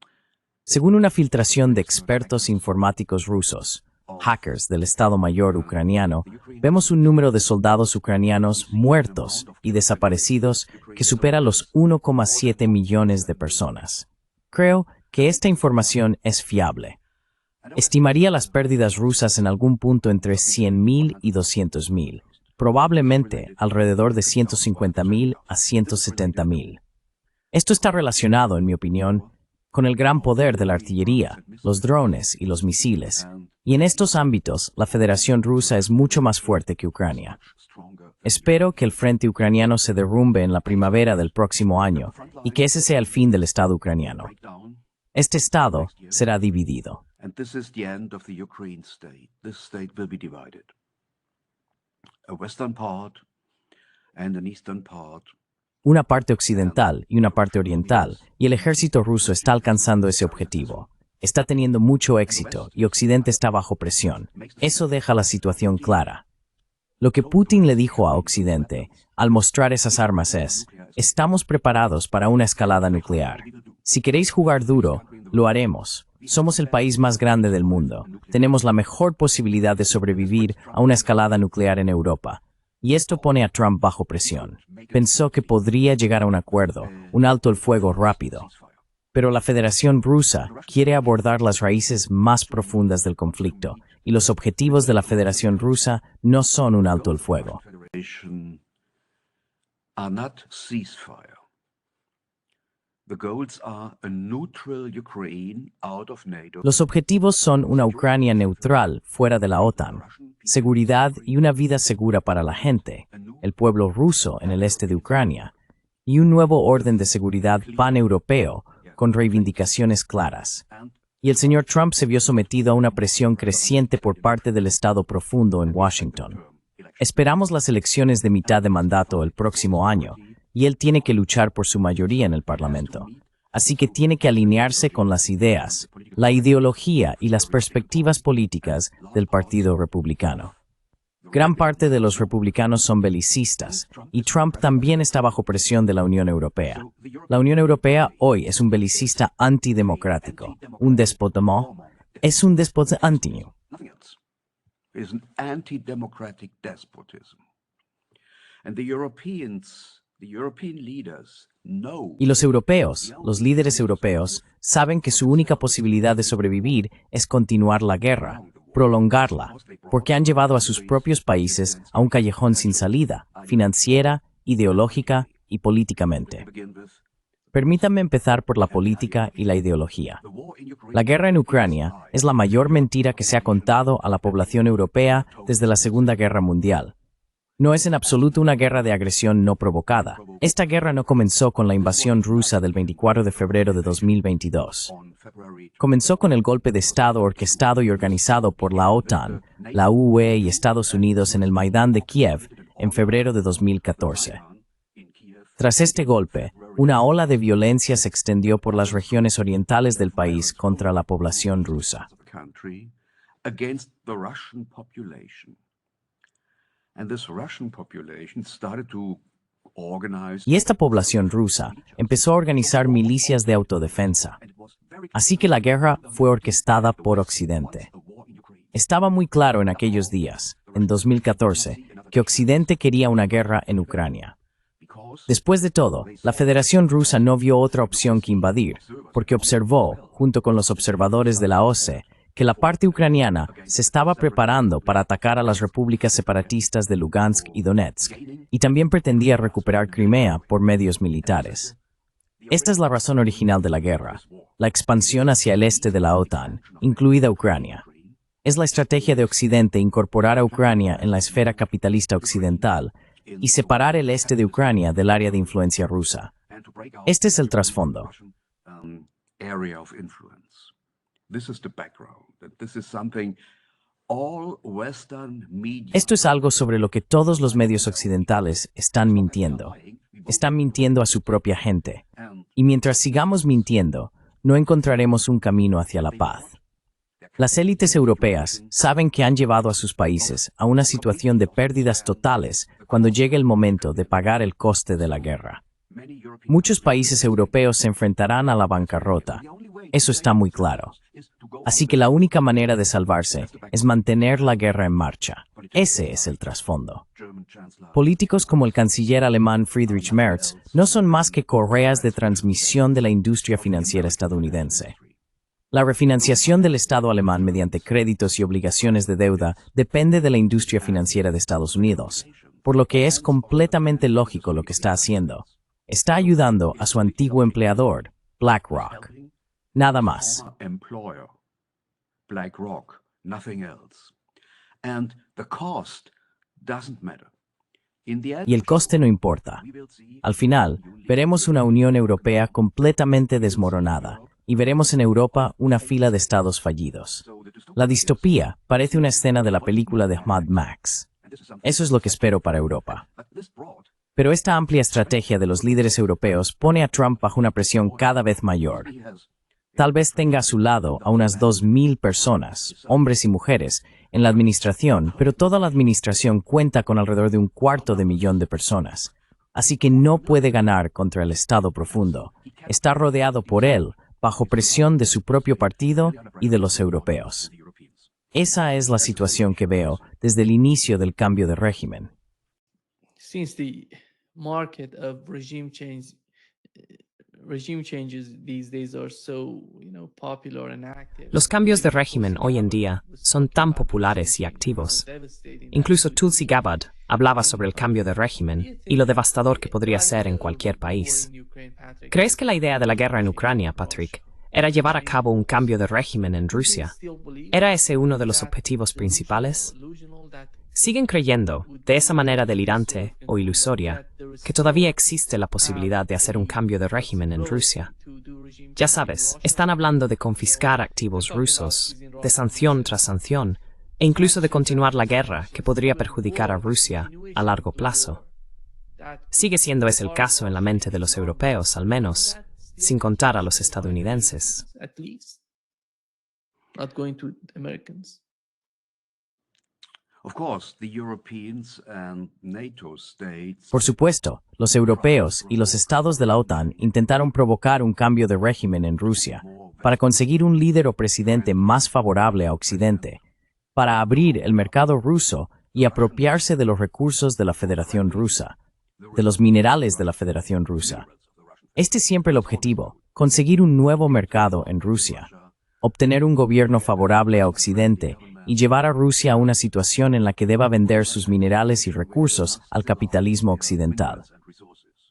Según una filtración de expertos informáticos rusos, hackers del Estado Mayor ucraniano, vemos un número de soldados ucranianos muertos y desaparecidos que supera los 1,7 millones de personas. Creo que esta información es fiable. Estimaría las pérdidas rusas en algún punto entre 100.000 y 200.000, probablemente alrededor de 150.000 a 170.000. Esto está relacionado, en mi opinión, con el gran poder de la artillería, los drones y los misiles, y en estos ámbitos la Federación Rusa es mucho más fuerte que Ucrania. Espero que el frente ucraniano se derrumbe en la primavera del próximo año y que ese sea el fin del Estado ucraniano. Este Estado será dividido. And this is the end of the Ukraine state. This state will be divided. A western part and an eastern part. Una parte occidental y una parte oriental, y el ejército ruso está alcanzando ese objetivo. Está teniendo mucho éxito y Occidente está bajo presión. Eso deja la situación clara. Lo que Putin le dijo a Occidente al mostrar esas armas es: estamos preparados para una escalada nuclear. Si queréis jugar duro, lo haremos. Somos el país más grande del mundo. Tenemos la mejor posibilidad de sobrevivir a una escalada nuclear en Europa. Y esto pone a Trump bajo presión. Pensó que podría llegar a un acuerdo, un alto el fuego rápido. Pero la Federación Rusa quiere abordar las raíces más profundas del conflicto, y los objetivos de la Federación Rusa no son un alto el fuego. Are not ceasefire. The goals are a neutral Ukraine out of NATO. Los objetivos son una Ucrania neutral fuera de la OTAN, seguridad y una vida segura para la gente, el pueblo ruso en el este de Ucrania, y un nuevo orden de seguridad paneuropeo con reivindicaciones claras. Y el señor Trump se vio sometido a una presión creciente por parte del Estado profundo en Washington. Esperamos las elecciones de mitad de mandato el próximo año, y él tiene que luchar por su mayoría en el Parlamento. Así que tiene que alinearse con las ideas, la ideología y las perspectivas políticas del Partido Republicano. Gran parte de los republicanos son belicistas, y Trump también está bajo presión de la Unión Europea. La Unión Europea hoy es un belicista antidemocrático, un déspota, es un déspota anti. Nothing else. It is an anti-democratic despotism. And the European leaders know. Y los europeos, los líderes europeos, saben que su única posibilidad de sobrevivir es continuar la guerra, prolongarla, porque han llevado a sus propios países a un callejón sin salida, financiera, ideológica y políticamente. Permítanme empezar por la política y la ideología. La guerra en Ucrania es la mayor mentira que se ha contado a la población europea desde la Segunda Guerra Mundial. No es en absoluto una guerra de agresión no provocada. Esta guerra no comenzó con la invasión rusa del 24 de febrero de 2022. Comenzó con el golpe de Estado orquestado y organizado por la OTAN, la UE y Estados Unidos en el Maidán de Kiev en febrero de 2014. Tras este golpe, una ola de violencia se extendió por las regiones orientales del país contra la población rusa. Y esta población rusa empezó a organizar milicias de autodefensa. Así que la guerra fue orquestada por Occidente. Estaba muy claro en aquellos días, en 2014, que Occidente quería una guerra en Ucrania. Después de todo, la Federación Rusa no vio otra opción que invadir, porque observó, junto con los observadores de la OSCE, que la parte ucraniana se estaba preparando para atacar a las repúblicas separatistas de Lugansk y Donetsk, y también pretendía recuperar Crimea por medios militares. Esta es la razón original de la guerra, la expansión hacia el este de la OTAN, incluida Ucrania. Es la estrategia de Occidente incorporar a Ucrania en la esfera capitalista occidental y separar el este de Ucrania del área de influencia rusa. Este es el trasfondo. Esto es algo sobre lo que todos los medios occidentales están mintiendo. Están mintiendo a su propia gente. Y mientras sigamos mintiendo, no encontraremos un camino hacia la paz. Las élites europeas saben que han llevado a sus países a una situación de pérdidas totales cuando llegue el momento de pagar el coste de la guerra. Muchos países europeos se enfrentarán a la bancarrota. Eso está muy claro. Así que la única manera de salvarse es mantener la guerra en marcha. Ese es el trasfondo. Políticos como el canciller alemán Friedrich Merz no son más que correas de transmisión de la industria financiera estadounidense. La refinanciación del Estado alemán mediante créditos y obligaciones de deuda depende de la industria financiera de Estados Unidos, por lo que es completamente lógico lo que está haciendo. Está ayudando a su antiguo empleador, BlackRock. Nada más. Employer, BlackRock, nothing else. And the cost doesn't matter. Y el coste no importa. Al final, veremos una Unión Europea completamente desmoronada y veremos en Europa una fila de estados fallidos. La distopía parece una escena de la película de Mad Max. Eso es lo que espero para Europa. Pero esta amplia estrategia de los líderes europeos pone a Trump bajo una presión cada vez mayor. Tal vez tenga a su lado a unas 2.000 personas, hombres y mujeres, en la administración, pero toda la administración cuenta con alrededor de 250.000 de personas. Así que no puede ganar contra el Estado profundo. Está rodeado por él, bajo presión de su propio partido y de los europeos. Esa es la situación que veo desde el inicio del cambio de régimen. Since the market of regime changes these days are so, popular and active. Los cambios de régimen hoy en día son tan populares y activos. Incluso Tulsi Gabbard hablaba sobre el cambio de régimen y lo devastador que podría ser en cualquier país. ¿Crees que la idea de la guerra en Ucrania, Patrick, era llevar a cabo un cambio de régimen en Rusia? ¿Era ese uno de los objetivos principales? ¿Siguen creyendo, de esa manera delirante o ilusoria, que todavía existe la posibilidad de hacer un cambio de régimen en Rusia? Ya sabes, están hablando de confiscar activos rusos, de sanción tras sanción, e incluso de continuar la guerra que podría perjudicar a Rusia a largo plazo. Sigue siendo ese el caso en la mente de los europeos, al menos, sin contar a los estadounidenses. Por supuesto, los europeos y los estados de la OTAN intentaron provocar un cambio de régimen en Rusia para conseguir un líder o presidente más favorable a Occidente, para abrir el mercado ruso y apropiarse de los recursos de la Federación Rusa, de los minerales de la Federación Rusa. Este es siempre el objetivo, conseguir un nuevo mercado en Rusia, obtener un gobierno favorable a Occidente y llevar a Rusia a una situación en la que deba vender sus minerales y recursos al capitalismo occidental.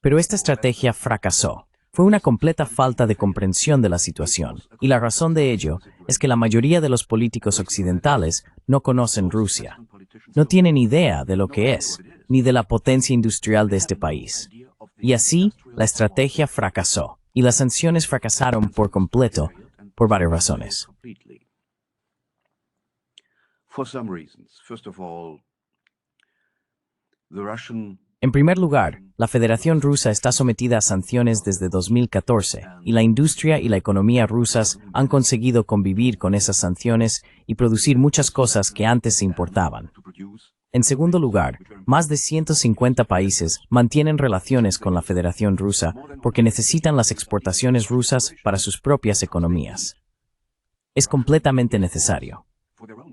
Pero esta estrategia fracasó. Fue una completa falta de comprensión de la situación, y la razón de ello es que la mayoría de los políticos occidentales no conocen Rusia. No tienen idea de lo que es, ni de la potencia industrial de este país. Y así, la estrategia fracasó, y las sanciones fracasaron por completo, por varias razones. En primer lugar, la Federación Rusa está sometida a sanciones desde 2014 y la industria y la economía rusas han conseguido convivir con esas sanciones y producir muchas cosas que antes se importaban. En segundo lugar, más de 150 países mantienen relaciones con la Federación Rusa porque necesitan las exportaciones rusas para sus propias economías. Es completamente necesario.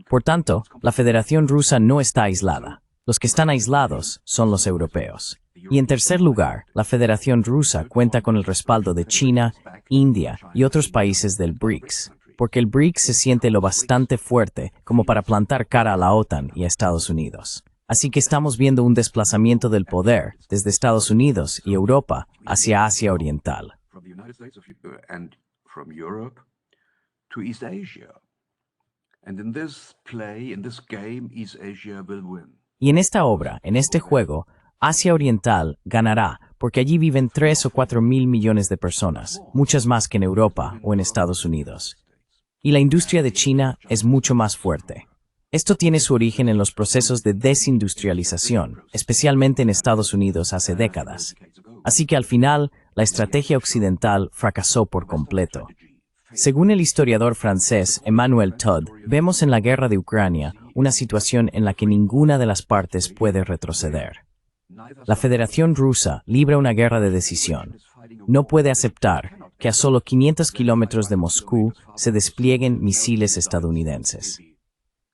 Por tanto, la Federación Rusa no está aislada. Los que están aislados son los europeos. Y en tercer lugar, la Federación Rusa cuenta con el respaldo de China, India y otros países del BRICS, porque el BRICS se siente lo bastante fuerte como para plantar cara a la OTAN y a Estados Unidos. Así que estamos viendo un desplazamiento del poder desde Estados Unidos y Europa hacia Asia Oriental. Y en esta obra, en este juego, Asia Oriental ganará porque allí viven 3 o 4 mil millones de personas, muchas más que en Europa o en Estados Unidos. Y la industria de China es mucho más fuerte. Esto tiene su origen en los procesos de desindustrialización, especialmente en Estados Unidos hace décadas. Así que al final, la estrategia occidental fracasó por completo. Según el historiador francés Emmanuel Todd, vemos en la guerra de Ucrania una situación en la que ninguna de las partes puede retroceder. La Federación Rusa libra una guerra de decisión. No puede aceptar que a solo 500 kilómetros de Moscú se desplieguen misiles estadounidenses.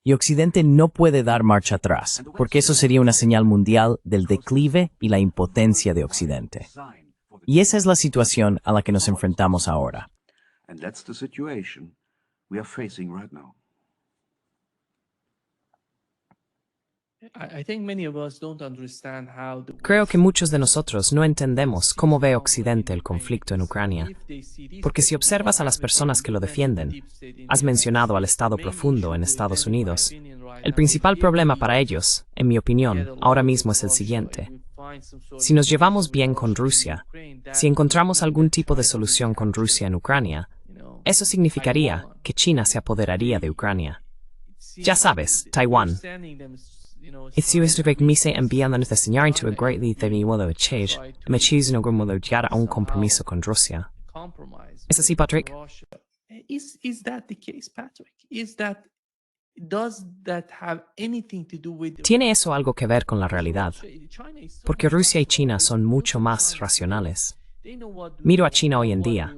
Y Occidente no puede dar marcha atrás, porque eso sería una señal mundial del declive y la impotencia de Occidente. Y esa es la situación a la que nos enfrentamos ahora. And that's the situation we are facing right now. I think many of us don't understand how the Creo que muchos de nosotros no entendemos cómo ve Occidente el conflicto en Ucrania, porque si observas a las personas que lo defienden, has mencionado al Estado profundo en Estados Unidos, el principal problema para ellos, en mi opinión, ahora mismo es el siguiente. Si nos llevamos bien con Rusia, si encontramos algún tipo de solución con Rusia en Ucrania, eso significaría que China se apoderaría de Ucrania. Ya sabes, Taiwán. Y si me enviando a señalar into a greatly temido change, me choose no como llegar a un compromiso con Rusia. ¿Es así, Patrick? Is that the case, Patrick? Does that have anything to do with ¿Tiene eso algo que ver con la realidad? Porque Rusia y China son mucho más racionales. Miro a China hoy en día.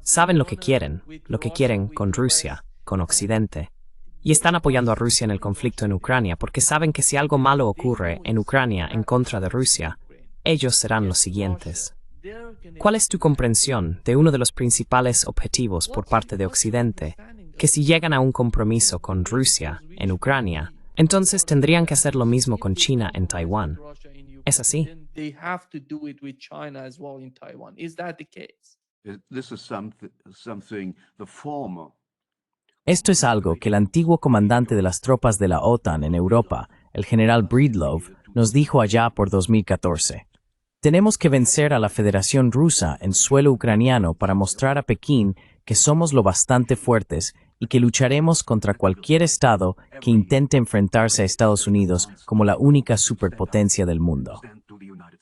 Saben lo que quieren con Rusia, con Occidente. Y están apoyando a Rusia en el conflicto en Ucrania porque saben que si algo malo ocurre en Ucrania en contra de Rusia, ellos serán los siguientes. ¿Cuál es tu comprensión de uno de los principales objetivos por parte de Occidente? Que si llegan a un compromiso con Rusia en Ucrania, entonces tendrían que hacer lo mismo con China en Taiwán. ¿Es así? This is something the former. Esto es algo que el antiguo comandante de las tropas de la OTAN en Europa, el general Breedlove, nos dijo allá por 2014. Tenemos que vencer a la Federación Rusa en suelo ucraniano para mostrar a Pekín que somos lo bastante fuertes y que lucharemos contra cualquier estado que intente enfrentarse a Estados Unidos como la única superpotencia del mundo.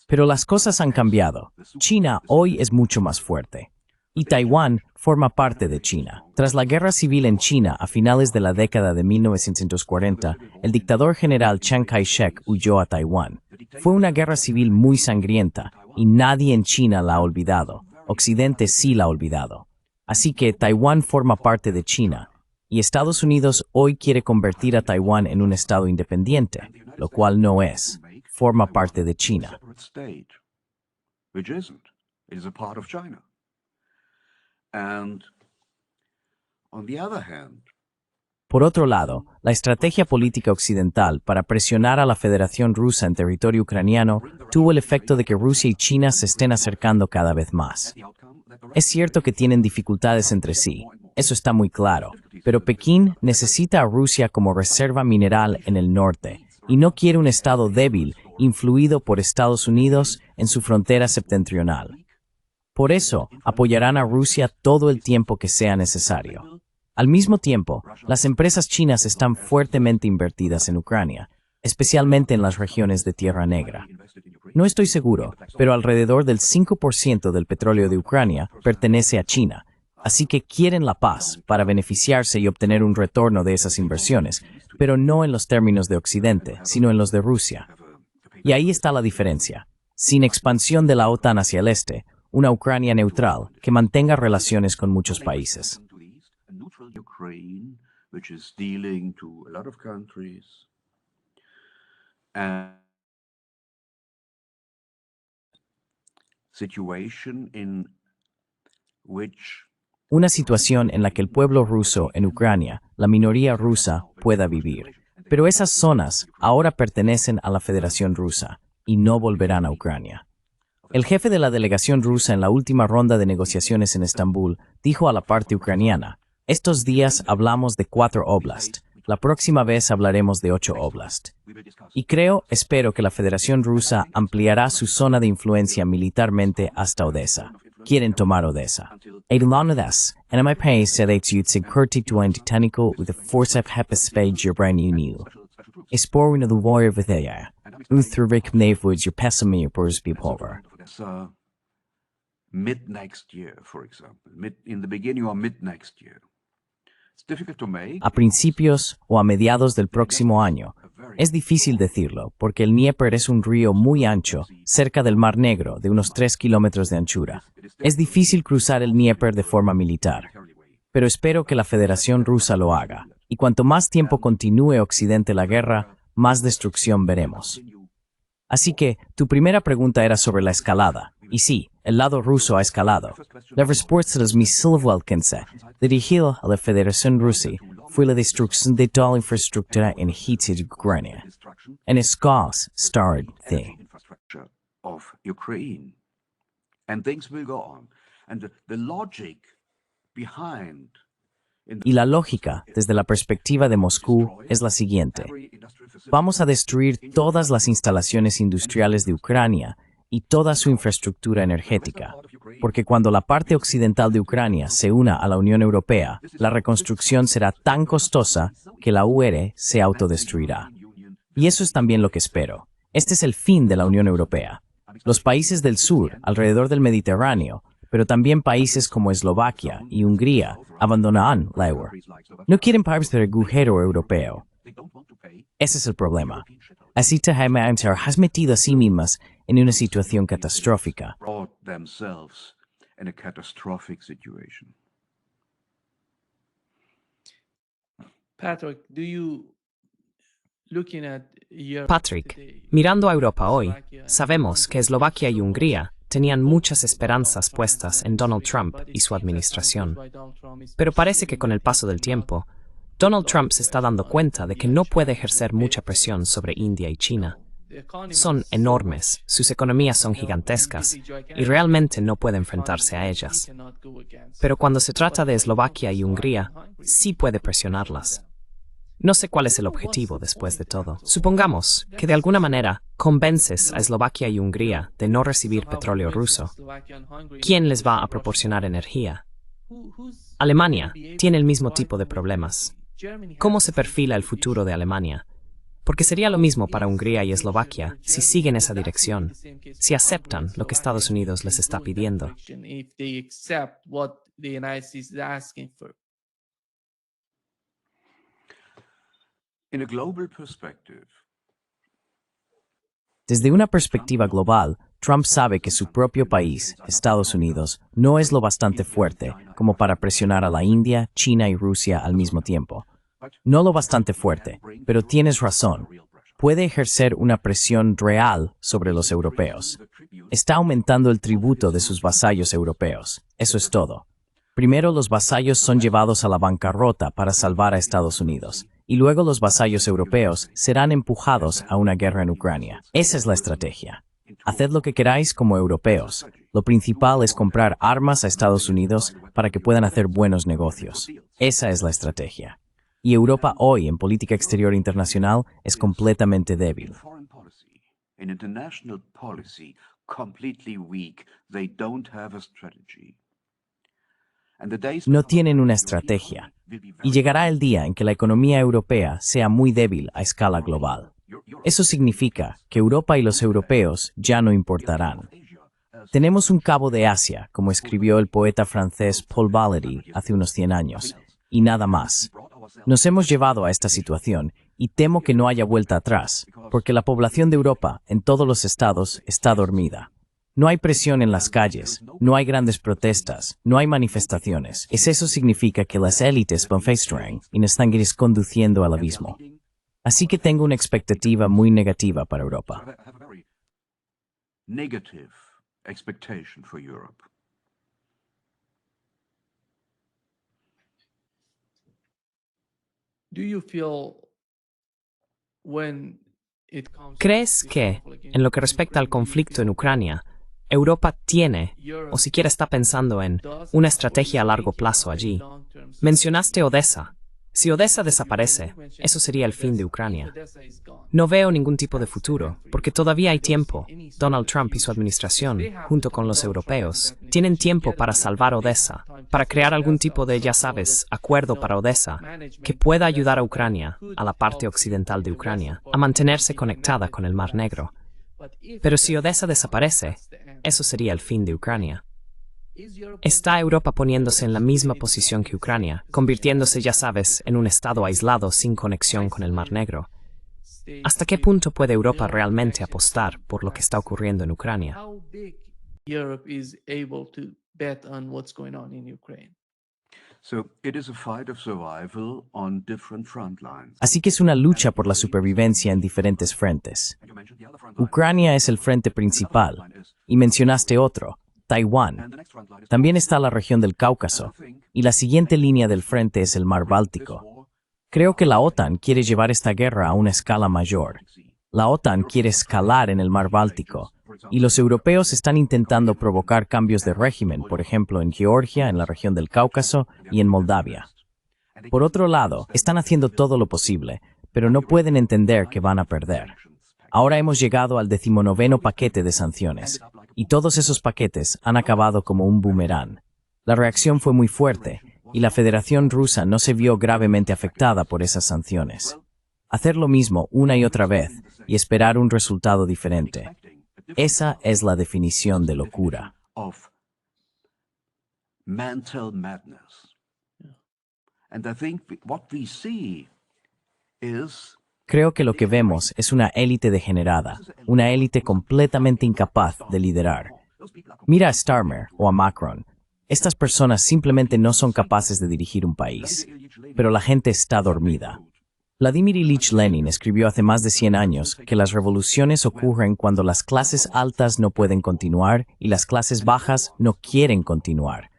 Pero las cosas han cambiado. China hoy es mucho más fuerte. Y Taiwán forma parte de China. Tras la guerra civil en China a finales de la década de 1940, el dictador general Chiang Kai-shek huyó a Taiwán. Fue una guerra civil muy sangrienta y nadie en China la ha olvidado. Occidente sí la ha olvidado. Así que Taiwán forma parte de China y Estados Unidos hoy quiere convertir a Taiwán en un estado independiente, lo cual no es. Forma parte de China. And on the other hand, por otro lado, la estrategia política occidental para presionar a la Federación Rusa en territorio ucraniano tuvo el efecto de que Rusia y China se estén acercando cada vez más. Es cierto que tienen dificultades entre sí, eso está muy claro, pero Pekín necesita a Rusia como reserva mineral en el norte y no quiere un estado débil influido por Estados Unidos en su frontera septentrional. Por eso, apoyarán a Rusia todo el tiempo que sea necesario. Al mismo tiempo, las empresas chinas están fuertemente invertidas en Ucrania, especialmente en las regiones de Tierra Negra. No estoy seguro, pero alrededor del 5% del petróleo de Ucrania pertenece a China, así que quieren la paz para beneficiarse y obtener un retorno de esas inversiones, pero no en los términos de Occidente, sino en los de Rusia. Y ahí está la diferencia. Sin expansión de la OTAN hacia el este, una Ucrania neutral que mantenga relaciones con muchos países. Una situación en la que el pueblo ruso en Ucrania, la minoría rusa, pueda vivir. Pero esas zonas ahora pertenecen a la Federación Rusa y no volverán a Ucrania. El jefe de la delegación rusa en la última ronda de negociaciones en Estambul dijo a la parte ucraniana: estos días hablamos de 4 oblasts, la próxima vez hablaremos de 8 oblasts. Y espero que la Federación Rusa ampliará su zona de influencia militarmente hasta Odessa. Quieren tomar Odessa. Eilanodas, en mi país se utsi kurtituan titánico with the force of hepespage Jabran Uniu. Espor una duvoyer vithea. Uthurvik navwoods your pessimir purs bipolar. Mid next year, for example, in the beginning or mid next year. It's difficult to make. A principios o a mediados del próximo año. Es difícil decirlo, porque el Dnieper es un río muy ancho, cerca del Mar Negro, de unos 3 kilómetros de anchura. Es difícil cruzar el Dnieper de forma militar. Pero espero que la Federación Rusa lo haga. Y cuanto más tiempo continúe Occidente la guerra, más destrucción veremos. Así que, tu primera pregunta era sobre la escalada. Y sí, el lado ruso ha escalado. La respuesta de los misiles Valkense, dirigido a la Federación Rusa, fue la destrucción de toda la infraestructura en Ucrania. En escasez started the infrastructure of Ukraine. And things will go on. And the logic behind Y la lógica, desde la perspectiva de Moscú, es la siguiente. Vamos a destruir todas las instalaciones industriales de Ucrania y toda su infraestructura energética, porque cuando la parte occidental de Ucrania se una a la Unión Europea, la reconstrucción será tan costosa que la UR se autodestruirá. Y eso es también lo que espero. Este es el fin de la Unión Europea. Los países del sur, alrededor del Mediterráneo, pero también países como Eslovaquia y Hungría abandonarán la EU. No quieren pagarse el agujero europeo. Ese es el problema. Así te has metido a sí mismas en una situación catastrófica. brought themselves in a catastrophic situation. Patrick, looking at Europe Patrick, today, mirando a Europa hoy, sabemos que Eslovaquia y Hungría tenían muchas esperanzas puestas en Donald Trump y su administración. Pero parece que con el paso del tiempo, Donald Trump se está dando cuenta de que no puede ejercer mucha presión sobre India y China. Son enormes, sus economías son gigantescas y realmente no puede enfrentarse a ellas. Pero cuando se trata de Eslovaquia y Hungría, sí puede presionarlas. No sé cuál es el objetivo después de todo. Supongamos que de alguna manera convences a Eslovaquia y Hungría de no recibir petróleo ruso. ¿Quién les va a proporcionar energía? Alemania tiene el mismo tipo de problemas. ¿Cómo se perfila el futuro de Alemania? Porque sería lo mismo para Hungría y Eslovaquia si siguen esa dirección, si aceptan lo que Estados Unidos les está pidiendo. In a global perspective, Desde una perspectiva global, Trump sabe que su propio país, Estados Unidos, no es lo bastante fuerte como para presionar a la India, China y Rusia al mismo tiempo. No lo bastante fuerte, pero tienes razón. Puede ejercer una presión real sobre los europeos. Está aumentando el tributo de sus vasallos europeos. Eso es todo. Primero los vasallos son llevados a la bancarrota para salvar a Estados Unidos. Y luego los vasallos europeos serán empujados a una guerra en Ucrania. Esa es la estrategia. Haced lo que queráis como europeos. Lo principal es comprar armas a Estados Unidos para que puedan hacer buenos negocios. Esa es la estrategia. Y Europa hoy en política exterior internacional es completamente débil. foreign policy, in international policy, completely weak. They don't have a strategy. And the days No tienen una estrategia. Y llegará el día en que la economía europea sea muy débil a escala global. Eso significa que Europa y los europeos ya no importarán. Tenemos un cabo de Asia, como escribió el poeta francés Paul Valéry hace unos 100 años, y nada más. Nos hemos llevado a esta situación y temo que no haya vuelta atrás, porque la población de Europa, en todos los estados, está dormida. No hay presión en las calles, no hay grandes protestas, no hay manifestaciones. Eso significa que las élites van festering y nos están conduciendo al abismo. Así que tengo una expectativa muy negativa para Europa. have a very negative expectation for Europe. Do you feel when it comes ¿Crees to que, conflict en lo que respecta al conflicto en Ucrania, Europa tiene, o siquiera está pensando en, una estrategia a largo plazo allí? Mencionaste Odessa. Si Odessa desaparece, eso sería el fin de Ucrania. No veo ningún tipo de futuro, porque todavía hay tiempo. Donald Trump y su administración, junto con los europeos, tienen tiempo para salvar Odessa, para crear algún tipo de, ya sabes, acuerdo para Odessa, que pueda ayudar a Ucrania, a la parte occidental de Ucrania, a mantenerse conectada con el Mar Negro. Pero si Odessa desaparece, eso sería el fin de Ucrania. ¿Está Europa poniéndose en la misma posición que Ucrania, convirtiéndose, ya sabes, en un estado aislado sin conexión con el Mar Negro? ¿Hasta qué punto puede Europa realmente apostar por lo que está ocurriendo en Ucrania? How big Europe is able to bet on what's going on in Ukraine? So it is a fight of survival on different front lines. Así que es una lucha por la supervivencia en diferentes frentes. And you mentioned the other front line. Ucrania es el frente principal, y mencionaste otro, Taiwán. And the next front line is También está la región del Cáucaso, y la siguiente línea del frente es el Mar Báltico. Creo que la OTAN quiere llevar esta guerra a una escala mayor. La OTAN quiere escalar en el Mar Báltico, y los europeos están intentando provocar cambios de régimen, por ejemplo, en Georgia, en la región del Cáucaso y en Moldavia. Por otro lado, están haciendo todo lo posible, pero no pueden entender que van a perder. Ahora hemos llegado al 19º paquete de sanciones, y todos esos paquetes han acabado como un boomerang. La reacción fue muy fuerte, y la Federación Rusa no se vio gravemente afectada por esas sanciones. Hacer lo mismo una y otra vez y esperar un resultado diferente. Esa es la definición de locura. of mental madness. And I think what we see is Creo que lo que vemos es una élite degenerada, una élite completamente incapaz de liderar. Mira a Starmer o a Macron. Estas personas simplemente no son capaces de dirigir un país, pero la gente está dormida. Vladimir Ilich Lenin escribió hace más de 100 años que las revoluciones ocurren cuando las clases altas no pueden continuar y las clases bajas no quieren continuar.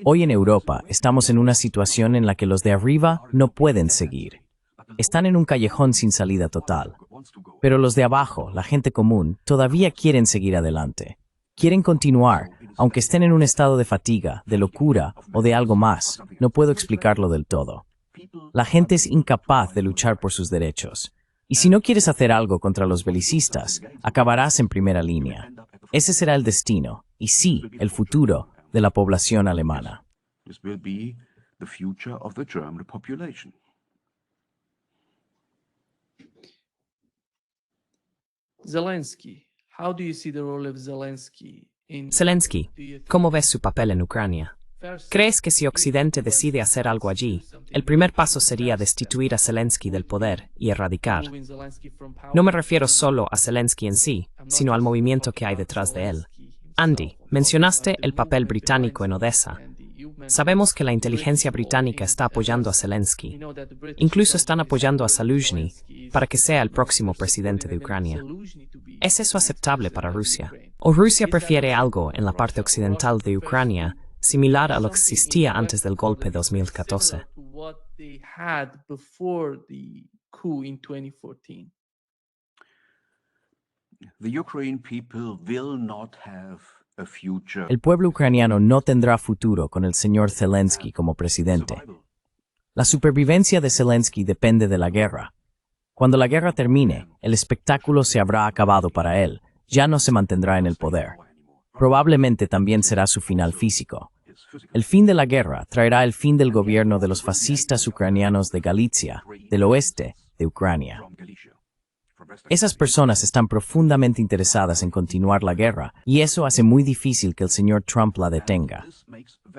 Hoy en Europa estamos en una situación en la que los de arriba no pueden seguir. Están en un callejón sin salida total. Pero los de abajo, la gente común, todavía quieren seguir adelante. Quieren continuar, aunque estén en un estado de fatiga, de locura o de algo más. No puedo explicarlo del todo. La gente es incapaz de luchar por sus derechos. Y si no quieres hacer algo contra los belicistas, acabarás en primera línea. Ese será el destino, y sí, el futuro, de la población alemana. this will be the future of the German population. Zelensky, how do you see the role of Zelensky in Zelensky, ¿cómo ves su papel en Ucrania? ¿Crees que si Occidente decide hacer algo allí, el primer paso sería destituir a Zelensky del poder y erradicar? No me refiero solo a Zelensky en sí, sino al movimiento que hay detrás de él. Andy, mencionaste el papel británico en Odessa. Sabemos que la inteligencia británica está apoyando a Zelensky. Incluso están apoyando a Zaluzhny para que sea el próximo presidente de Ucrania. ¿Es eso aceptable para Rusia? ¿O Rusia prefiere algo en la parte occidental de Ucrania similar a lo que existía antes del golpe de 2014? What they had before the coup in 2014. The Ukraine people will not have a future. El pueblo ucraniano no tendrá futuro con el señor Zelensky como presidente. La supervivencia de Zelensky depende de la guerra. Cuando la guerra termine, el espectáculo se habrá acabado para él. Ya no se mantendrá en el poder. Probablemente también será su final físico. El fin de la guerra traerá el fin del gobierno de los fascistas ucranianos de Galicia, del oeste de Ucrania. Esas personas están profundamente interesadas en continuar la guerra, y eso hace muy difícil que el señor Trump la detenga.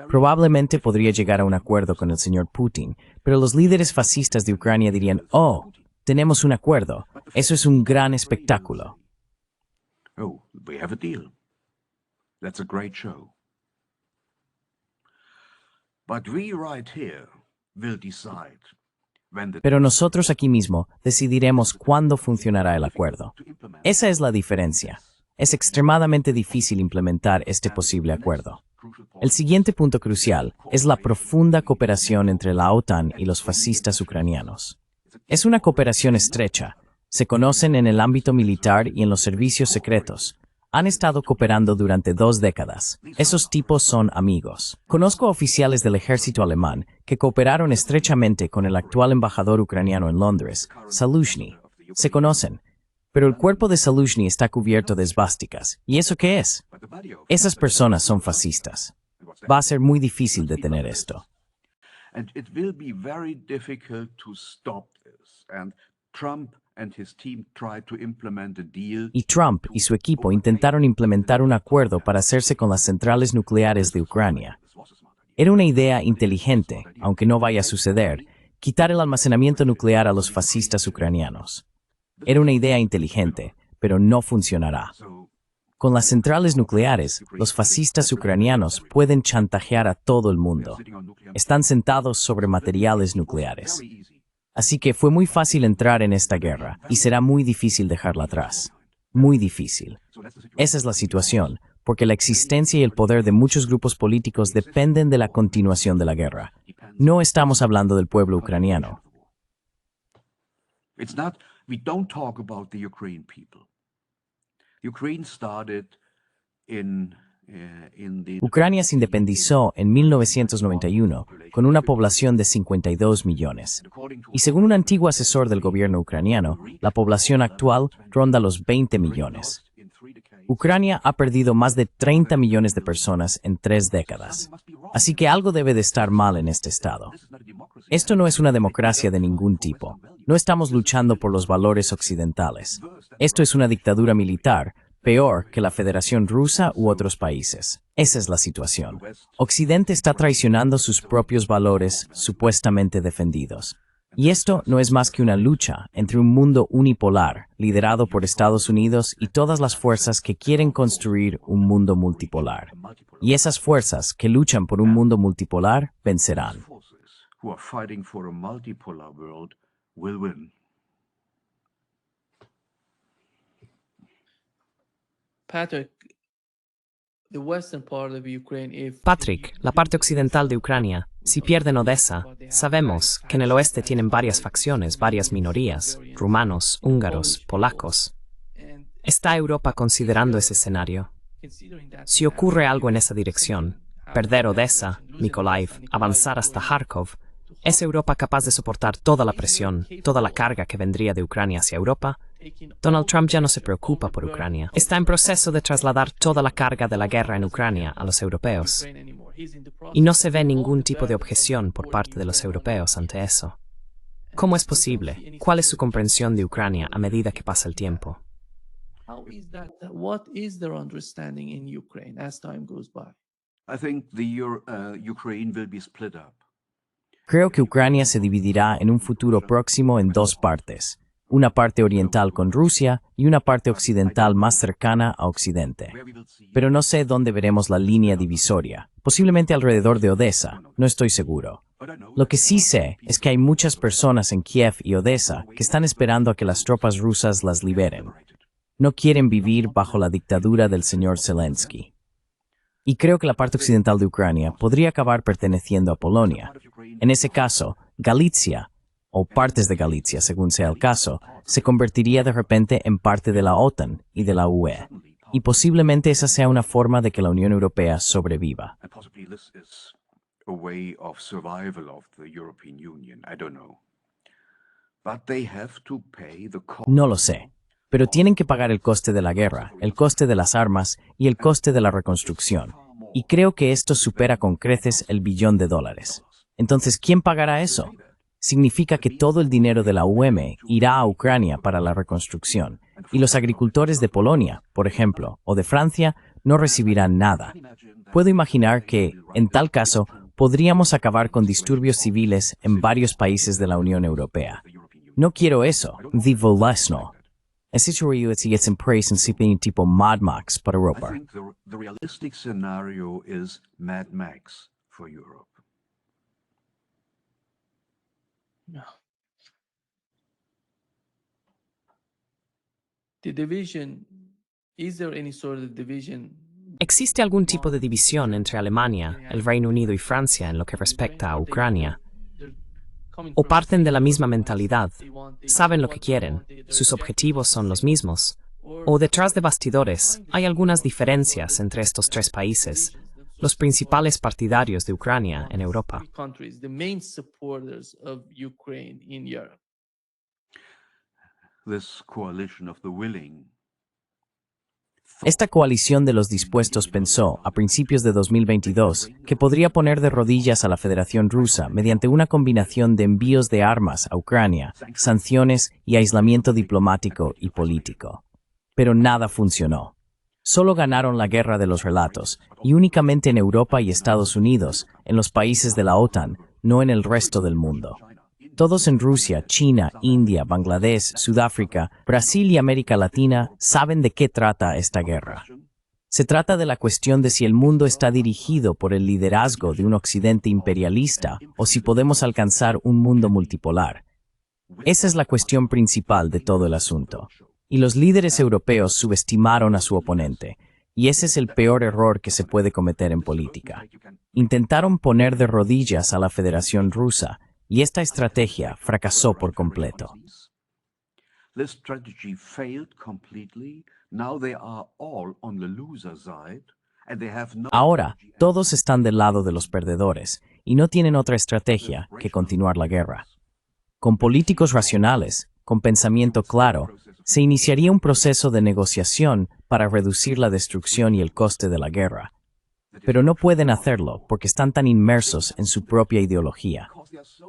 Probablemente podría llegar a un acuerdo con el señor Putin, pero los líderes fascistas de Ucrania dirían, oh, tenemos un acuerdo, eso es un gran espectáculo. Oh, we have a deal. That's a great show. But we right here will decide when the Pero nosotros aquí mismo decidiremos cuándo funcionará el acuerdo. Esa es la diferencia. Es extremadamente difícil implementar este posible acuerdo. El siguiente punto crucial es la profunda cooperación entre la OTAN y los fascistas ucranianos. Es una cooperación estrecha. Se conocen en el ámbito militar y en los servicios secretos. Han estado cooperando durante 2 décadas. Esos tipos son amigos. Conozco oficiales del ejército alemán que cooperaron estrechamente con el actual embajador ucraniano en Londres, Zaluzhny. Se conocen. Pero el cuerpo de Zaluzhny está cubierto de esvásticas. ¿Y eso qué es? Esas personas son fascistas. Va a ser muy difícil detener esto. and it will be very difficult to stop this. And Trump and his team tried to implement a deal. Y Trump y su equipo intentaron implementar un acuerdo para hacerse con las centrales nucleares de Ucrania. Era una idea inteligente, aunque no vaya a suceder, quitar el almacenamiento nuclear a los fascistas ucranianos. Era una idea inteligente, pero no funcionará. Con las centrales nucleares, los fascistas ucranianos pueden chantajear a todo el mundo. Están sentados sobre materiales nucleares. Así que fue muy fácil entrar en esta guerra y será muy difícil dejarla atrás. Muy difícil. Esa es la situación, porque la existencia y el poder de muchos grupos políticos dependen de la continuación de la guerra. No estamos hablando del pueblo ucraniano. We don't talk about the Ukraine people. Ukraine started in the Ucrania se independizó en 1991 con una población de 52 millones. Y según un antiguo asesor del gobierno ucraniano, la población actual ronda los 20 millones. Ucrania ha perdido más de 30 millones de personas en 3 décadas. Así que algo debe de estar mal en este estado. Esto no es una democracia de ningún tipo. No estamos luchando por los valores occidentales. Esto es una dictadura militar, peor que la Federación Rusa u otros países. Esa es la situación. Occidente está traicionando sus propios valores supuestamente defendidos. Y esto no es más que una lucha entre un mundo unipolar, liderado por Estados Unidos y todas las fuerzas que quieren construir un mundo multipolar. Y esas fuerzas que luchan por un mundo multipolar vencerán. who are fighting for a multipolar world will win. Patrick, the western part of Ukraine, Patrick, la parte occidental de Ucrania, si pierden Odessa, sabemos que en el oeste tienen varias facciones, varias minorías, rumanos, húngaros, polacos. ¿Está Europa considerando ese escenario? Si ocurre algo en esa dirección, perder Odessa, Mykolaiv, avanzar hasta Kharkov, ¿es Europa capaz de soportar toda la presión, toda la carga que vendría de Ucrania hacia Europa? Donald Trump ya no se preocupa por Ucrania. Está en proceso de trasladar toda la carga de la guerra en Ucrania a los europeos. Y no se ve ningún tipo de objeción por parte de los europeos ante eso. ¿Cómo es posible? ¿Cuál es su comprensión de Ucrania a medida que pasa el tiempo? What is their understanding in Ukraine as time goes by? I think the Ukraine will be split up. Creo que Ucrania se dividirá en un futuro próximo en 2 partes. Una parte oriental con Rusia y una parte occidental más cercana a Occidente. Pero no sé dónde veremos la línea divisoria. Posiblemente alrededor de Odessa, no estoy seguro. Lo que sí sé es que hay muchas personas en Kiev y Odessa que están esperando a que las tropas rusas las liberen. No quieren vivir bajo la dictadura del señor Zelensky. Y creo que la parte occidental de Ucrania podría acabar perteneciendo a Polonia. En ese caso, Galicia, o partes de Galicia, según sea el caso, se convertiría de repente en parte de la OTAN y de la UE. Y posiblemente esa sea una forma de que la Unión Europea sobreviva. And possibly this is a way of survival of the European Union. I don't know. But they have to pay the cost. No lo sé. Pero tienen que pagar el coste de la guerra, el coste de las armas y el coste de la reconstrucción. Y creo que esto supera con creces el $1 billón. Entonces, ¿quién pagará eso? Significa que todo el dinero de la UM irá a Ucrania para la reconstrucción. Y los agricultores de Polonia, por ejemplo, o de Francia, no recibirán nada. Puedo imaginar que, en tal caso, podríamos acabar con disturbios civiles en varios países de la Unión Europea. No quiero eso. Vivolesno. En situación que se praise en sypień tipo Mad Max para I Europa. think the realistic scenario is Mad Max for Europe. No. The division, is there any sort of division? ¿Existe algún tipo de división entre Alemania, el Reino Unido y Francia en lo que respecta a Ucrania? ¿O parten de la misma mentalidad? ¿Saben lo que quieren? ¿Sus objetivos son los mismos? ¿O detrás de bastidores hay algunas diferencias entre estos 3 países, los principales partidarios de Ucrania en Europa? Countries, the main supporters of Ukraine in Europe. This coalition of the willing Esta coalición de los dispuestos pensó, a principios de 2022, que podría poner de rodillas a la Federación Rusa mediante una combinación de envíos de armas a Ucrania, sanciones y aislamiento diplomático y político. Pero nada funcionó. Solo ganaron la guerra de los relatos, y únicamente en Europa y Estados Unidos, en los países de la OTAN, no en el resto del mundo. Todos en Rusia, China, India, Bangladesh, Sudáfrica, Brasil y América Latina saben de qué trata esta guerra. Se trata de la cuestión de si el mundo está dirigido por el liderazgo de un occidente imperialista o si podemos alcanzar un mundo multipolar. Esa es la cuestión principal de todo el asunto. Y los líderes europeos subestimaron a su oponente, y ese es el peor error que se puede cometer en política. Intentaron poner de rodillas a la Federación Rusa, y esta estrategia fracasó por completo. This strategy failed completely. Now they are all on the loser side, and they have no Ahora, todos están del lado de los perdedores, y no tienen otra estrategia que continuar la guerra. Con políticos racionales, con pensamiento claro, se iniciaría un proceso de negociación para reducir la destrucción y el coste de la guerra. Pero no pueden hacerlo porque están tan inmersos en su propia ideología.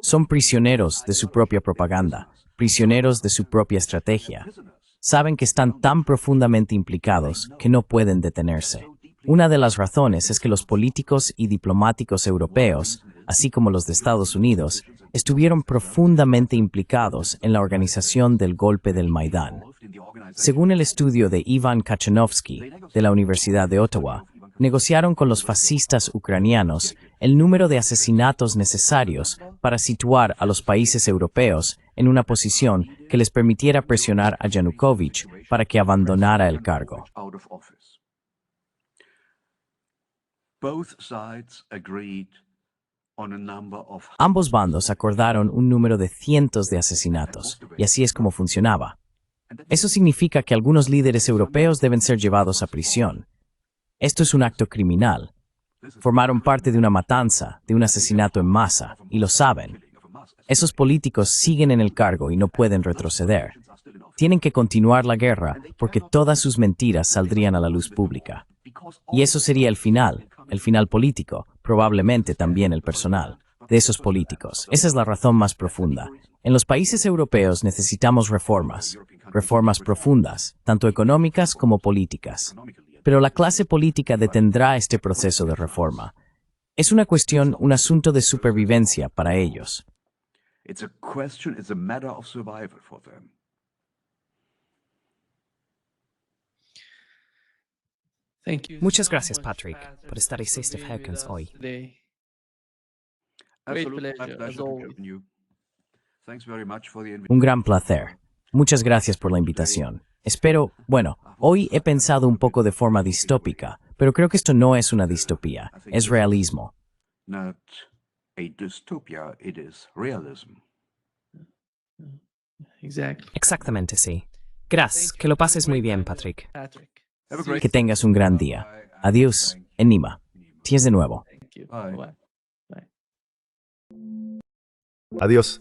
Son prisioneros de su propia propaganda, prisioneros de su propia estrategia. Saben que están tan profundamente implicados que no pueden detenerse. Una de las razones es que los políticos y diplomáticos europeos, así como los de Estados Unidos, estuvieron profundamente implicados en la organización del golpe del Maidán. Según el estudio de Ivan Kachanovsky, de la Universidad de Ottawa, negociaron con los fascistas ucranianos el número de asesinatos necesarios para situar a los países europeos en una posición que les permitiera presionar a Yanukovych para que abandonara el cargo. Ambos bandos acordaron un número de cientos de asesinatos, y así es como funcionaba. Eso significa que algunos líderes europeos deben ser llevados a prisión. Esto es un acto criminal. Formaron parte de una matanza, de un asesinato en masa, y lo saben. Esos políticos siguen en el cargo y no pueden retroceder. Tienen que continuar la guerra porque todas sus mentiras saldrían a la luz pública. Y eso sería el final político, probablemente también el personal, de esos políticos. Esa es la razón más profunda. En los países europeos necesitamos reformas profundas, tanto económicas como políticas. Pero la clase política detendrá este proceso de reforma. Es una cuestión, un asunto de supervivencia para ellos. It's a matter of survival for them. Muchas gracias, Patrick, por estar en Safe Hawkins hoy. Absolutely, my pleasure, as pleasure to always. join you. Thanks very much for the invitation. Un gran placer. Muchas gracias por la invitación. Espero, hoy he pensado un poco de forma distópica, pero creo que esto no es una distopía, es realismo. Not a dystopia, it is realism. Exactly. Exactamente, sí. Gracias, que lo pases muy bien, Patrick. Patrick. Have a great Que tengas un gran día. Adiós, Enima. Tíes de nuevo. Thank you. Bye. Bye. Bye. Adiós.